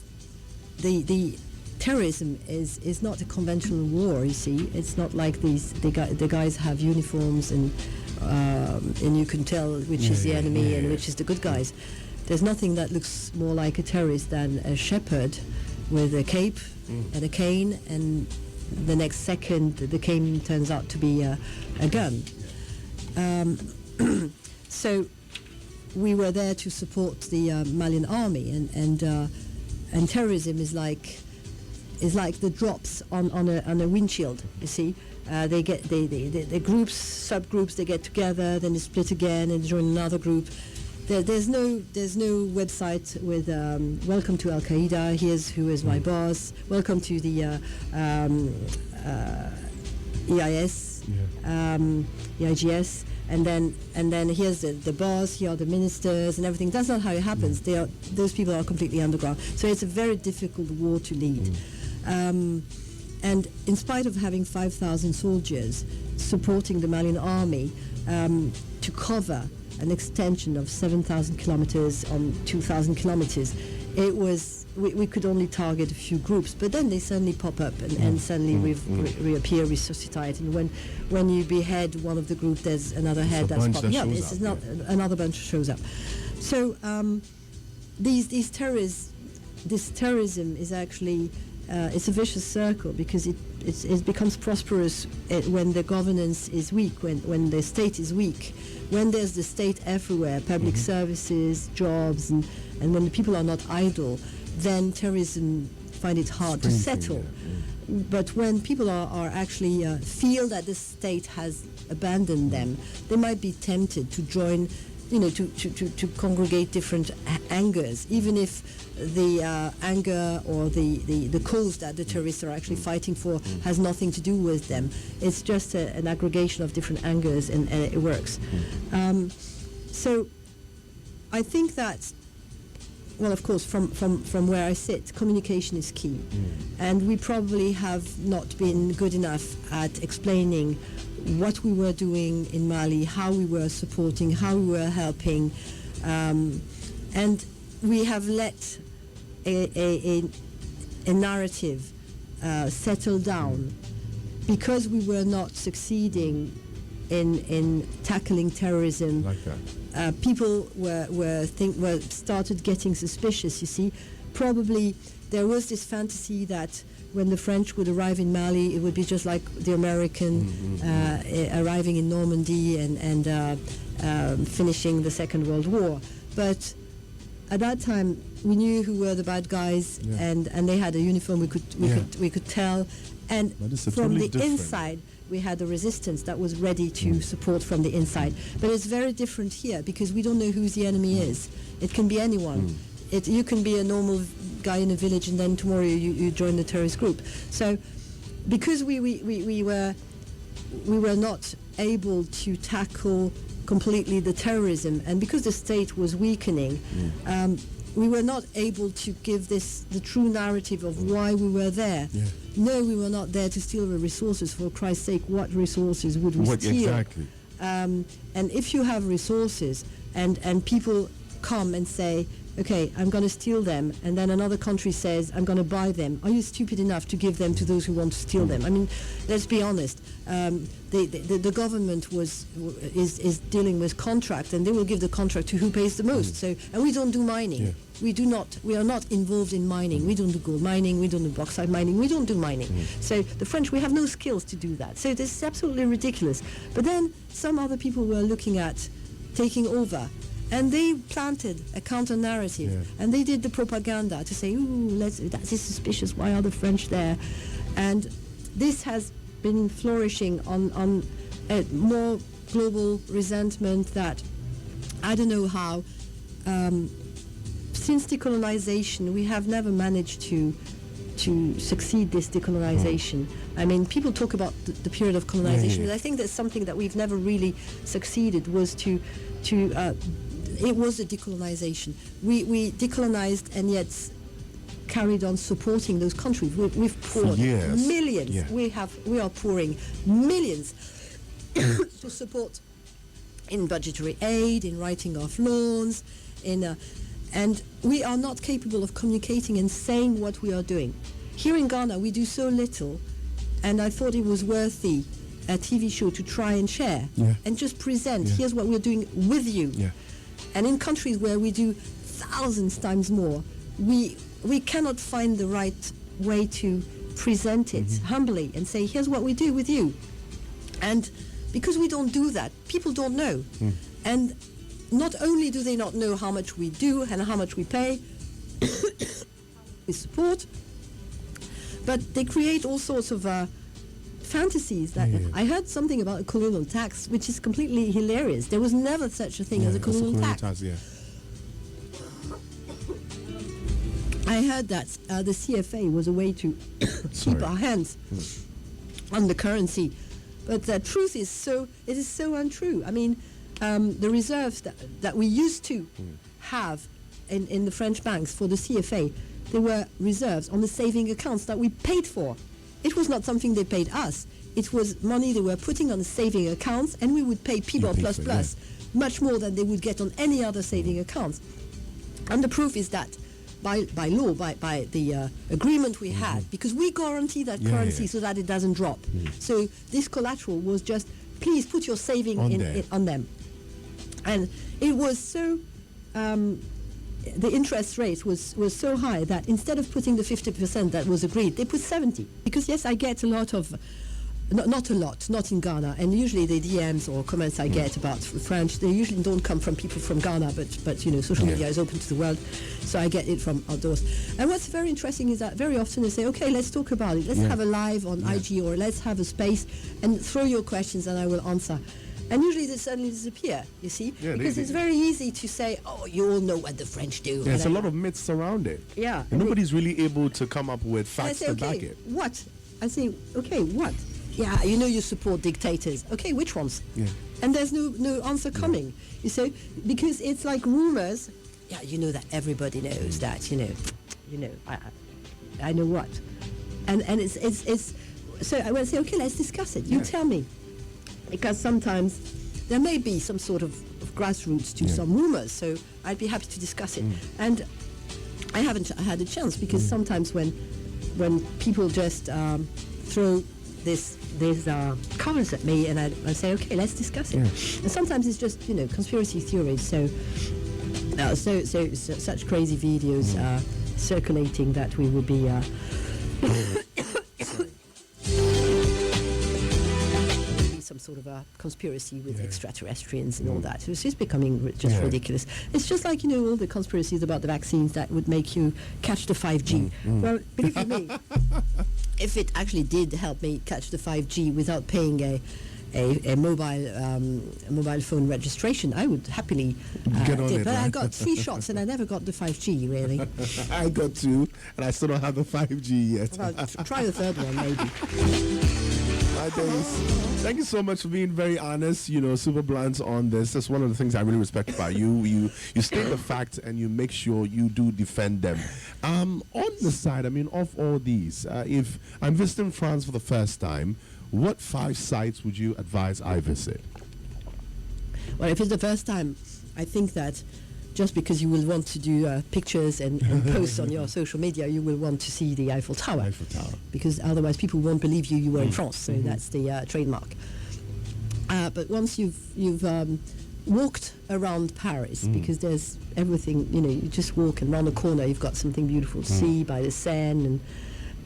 the terrorism is not a conventional war, you see. It's not like the guys have uniforms and you can tell which is the enemy and which is the good guys. There's nothing that looks more like a terrorist than a shepherd with a cape and a cane, and the next second the cane turns out to be a gun. So we were there to support the Malian army, and terrorism is like the drops on a windshield. You see, the groups, subgroups, they get together, then they split again and join another group. There's no website with welcome to Al Qaeda. Here's who is my boss. Welcome to the EIS, EIGS, and then here's the boss. Here are the ministers and everything. That's not how it happens. Those people are completely underground. So it's a very difficult war to lead. And in spite of having 5,000 soldiers supporting the Malian army to cover an extension of 7,000 kilometers on 2,000 kilometers, we could only target a few groups, but then they suddenly pop up and suddenly reappear, resuscitate. And when you behead one of the group, there's another head that's popping up. This is not another bunch shows up. So this terrorism is actually it's a vicious circle, because it becomes prosperous when the governance is weak, when the state is weak. When there's the state everywhere, public services, jobs, and when the people are not idle, then terrorism find it hard to settle. But when people are actually feel that the state has abandoned them, they might be tempted to join, to congregate different angers, even if the anger or the cause that the terrorists are actually fighting for has nothing to do with them. It's just an aggregation of different angers, and it works. So I think that, well, of course, from where I sit, communication is key. And we probably have not been good enough at explaining what we were doing in Mali, how we were supporting, how we were helping. And we have let a narrative settle down because we were not succeeding in tackling terrorism. Like that. People were started getting suspicious. You see, probably there was this fantasy that when the French would arrive in Mali, it would be just like the American arriving in Normandy and finishing the Second World War. But at that time, we knew who were the bad guys, and they had a uniform. We could tell, and from the inside, we had a resistance that was ready to support from the inside. But it's very different here because we don't know who the enemy is. It can be anyone. You can be a normal guy in a village, and then tomorrow you join the terrorist group. So, because we were not able to tackle completely the terrorism, and because the state was weakening, we were not able to give the true narrative of why we were there. No, we were not there to steal the resources. For Christ's sake, what resources would we steal? Exactly. And if you have resources and people come and say, okay, I'm going to steal them, and then another country says, I'm going to buy them, are you stupid enough to give them to those who want to steal them? I mean, let's be honest. The government is dealing with contract, and they will give the contract to who pays the most. So, and we don't do mining. We are not involved in mining. We don't do gold mining. We don't do bauxite mining. We don't do mining. So the French, we have no skills to do that. So this is absolutely ridiculous. But then some other people were looking at taking over, and they planted a counter-narrative, and they did the propaganda to say, ooh, that is suspicious, why are the French there? And this has been flourishing on a more global resentment that, I don't know how, since decolonization, we have never managed to succeed this decolonization. I mean, people talk about the period of colonization, but I think that's something that we've never really succeeded, was it was a decolonization. We decolonized and yet carried on supporting those countries. We've poured millions. Yeah. We are pouring millions to support in budgetary aid, in writing off loans, and we are not capable of communicating and saying what we are doing. Here in Ghana, we do so little, and I thought it was worthy a TV show to try and share and just present. Here's what we're doing with you. And in countries where we do thousands times more, we cannot find the right way to present it humbly and say, here's what we do with you. And because we don't do that, people don't know. And not only do they not know how much we do and how much we pay, we support, but they create all sorts of fantasies. That I heard something about a colonial tax, which is completely hilarious. There was never such a thing as a colonial tax. I heard that the CFA was a way to keep our hands on the currency, but the truth is it is so untrue. I mean, the reserves that we used to have in the French banks for the CFA, they were reserves on the saving accounts that we paid for. It was not something they paid us. It was money they were putting on the saving accounts, and we would pay PBOL plus much more than they would get on any other saving accounts. And the proof is that by law, by the agreement we had, because we guarantee that currency so that it doesn't drop. So this collateral was just, please put your saving on them. And it was so, the interest rate was so high that instead of putting the 50% that was agreed, they put 70. Because yes, I get a lot of, not a lot, not in Ghana, and usually the DMs or comments I get about French, they usually don't come from people from Ghana, but you know, social media is open to the world, so I get it from outdoors. And what's very interesting is that very often they say, okay, let's talk about it, let's have a live on IG, or let's have a space and throw your questions and I will answer. And usually they suddenly disappear, you see? Because it's very easy to say, oh, you all know what the French do. There's a lot of myths around it. Yeah. And nobody's really able to come up with facts to back it. What? I say, okay, what? Yeah, you know you support dictators. Okay, which ones? Yeah. And there's no answer coming. You see? Because it's like rumors. Yeah, you know that everybody knows that, you know, I know what. And it's so I will say, okay, let's discuss it. You tell me. Because sometimes there may be some sort of grassroots to some rumors, so I'd be happy to discuss it. And I haven't had a chance, because sometimes when people just throw these comments at me, and I say, okay, let's discuss it. And sometimes it's just, conspiracy theories. So such crazy videos circulating that we will be some sort of a conspiracy with extraterrestrials and all that. So it's just becoming ridiculous. It's just like, all the conspiracies about the vaccines that would make you catch the 5G. Well, believe you me, if it actually did help me catch the 5G without paying a mobile phone registration, I would happily get on it. But right? I got 3 shots and I never got the 5G, really. I got 2, and I still don't have the 5G yet. Well, try the 3rd one, maybe. Hi, Dennis. Thank you so much for being very honest, super blunt on this. That's one of the things I really respect about you. You state the facts and you make sure you do defend them. On the side, of all these, if I'm visiting France for the first time, what 5 sites would you advise I visit? Well, if it's the first time, I think that just because you will want to do pictures and posts on your social media, you will want to see the Eiffel Tower. Eiffel Tower. Because otherwise people won't believe you were in France, so that's the trademark. But once you've walked around Paris, because there's everything, you just walk and round the corner, you've got something beautiful to see by the Seine, and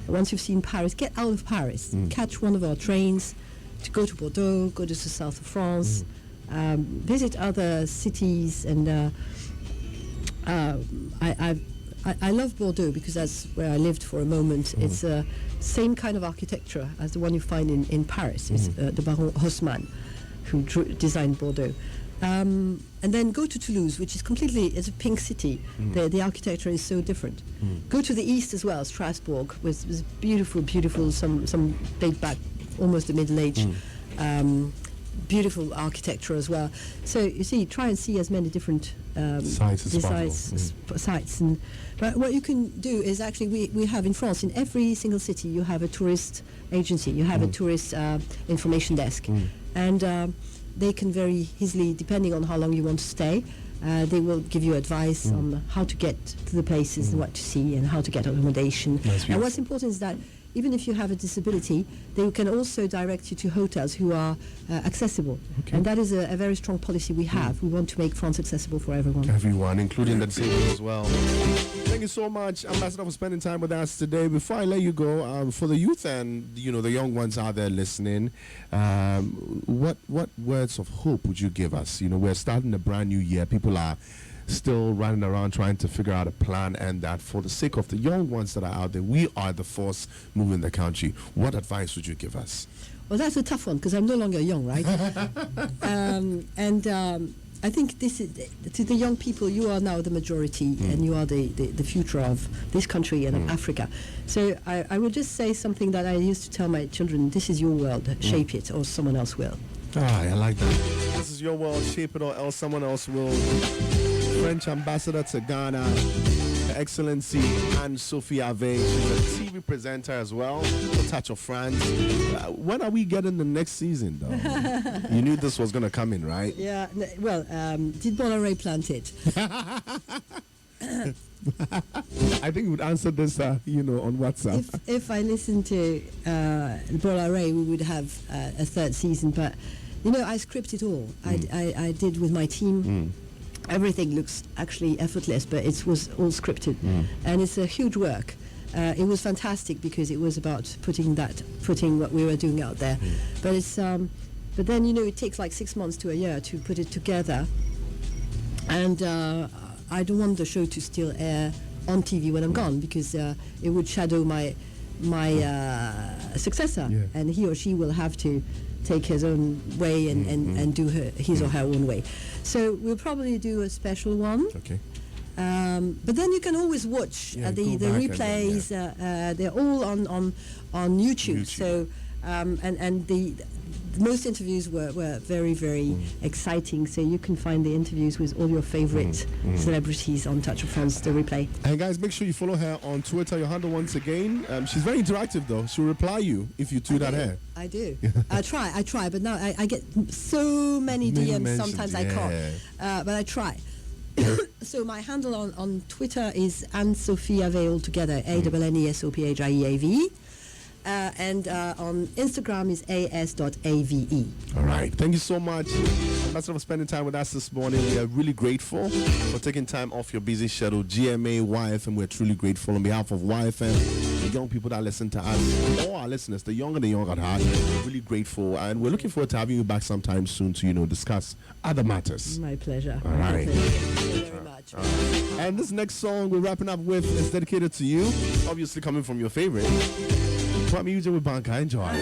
once you've seen Paris, get out of Paris, catch one of our trains to go to Bordeaux, go to the south of France, visit other cities, and I love Bordeaux because that's where I lived for a moment. It's the same kind of architecture as the one you find in Paris. It's the Baron Haussmann who designed Bordeaux. And then go to Toulouse, which is it's a pink city. The architecture is so different. Go to the east as well, Strasbourg, with beautiful, some date back almost the Middle Age. Beautiful architecture as well. So you see, try and see as many different sites as possible. Sites. But what you can do is actually, we have in France, in every single city, you have a tourist agency, you have a tourist information desk. And they can very easily, depending on how long you want to stay, they will give you advice on how to get to the places and what to see and how to get accommodation. And what's important is that even if you have a disability, they can also direct you to hotels who are accessible. And that is a very strong policy we have. We want to make France accessible for everyone. Everyone, including the disabled as well. Thank you so much, Ambassador, for spending time with us today. Before I let you go, for the youth and the young ones out there listening, what words of hope would you give us? We're starting a brand new year. People are still running around trying to figure out a plan, and that for the sake of the young ones that are out there, we are the force moving the country. What advice would you give us? Well, that's a tough one because I'm no longer young, right? I think this is to the young people. You are now the majority, and you are the future of this country and of Africa. So I would just say something that I used to tell my children: "This is your world. Shape it, or someone else will." I like that. This is your world. Shape it, or else someone else will. French ambassador to Ghana, Her Excellency Sophie. She's a TV presenter as well, a touch of France. When are we getting the next season, though? You knew this was going to come in, right? Yeah, well, did Bolloré plant it? I think we would answer this, on WhatsApp. If I listened to Bolloré, we would have a 3rd season, but, I script it all. I did with my team. Everything looks actually effortless, but it was all scripted, and it's a huge work. It was fantastic because it was about putting what we were doing out there. But it's but then it takes like 6 months to a year to put it together, and I don't want the show to still air on TV when I'm gone because it would shadow my successor, and he or she will have to take his own way and do his or her own way. So we'll probably do a special one. Okay. But then you can always watch the replays. They're all on YouTube. So and the most interviews were very, very exciting. So you can find the interviews with all your favorite celebrities on Touch of France, the replay. And guys, make sure you follow her on Twitter. Your handle once again. She's very interactive though. She'll reply you if you tweet at her. I do. I try. But now I get so many DMs. Sometimes I can't. But I try. So my handle on Twitter is Anne-Sophie Ave altogether, ANNESOPHIAVE. and on Instagram is as.ave. All right. Thank you so much, Ambassador, for spending time with us this morning. We are really grateful for taking time off your busy schedule. GMA, YFM, we're truly grateful on behalf of YFM, the young people that listen to us, all our listeners, the young and the young at heart. Really grateful, and we're looking forward to having you back sometime soon to, discuss other matters. My pleasure. All right. Thank you very much. And this next song we're wrapping up with is dedicated to you, obviously coming from your favorite. Kwame Uje with Banka. Enjoy.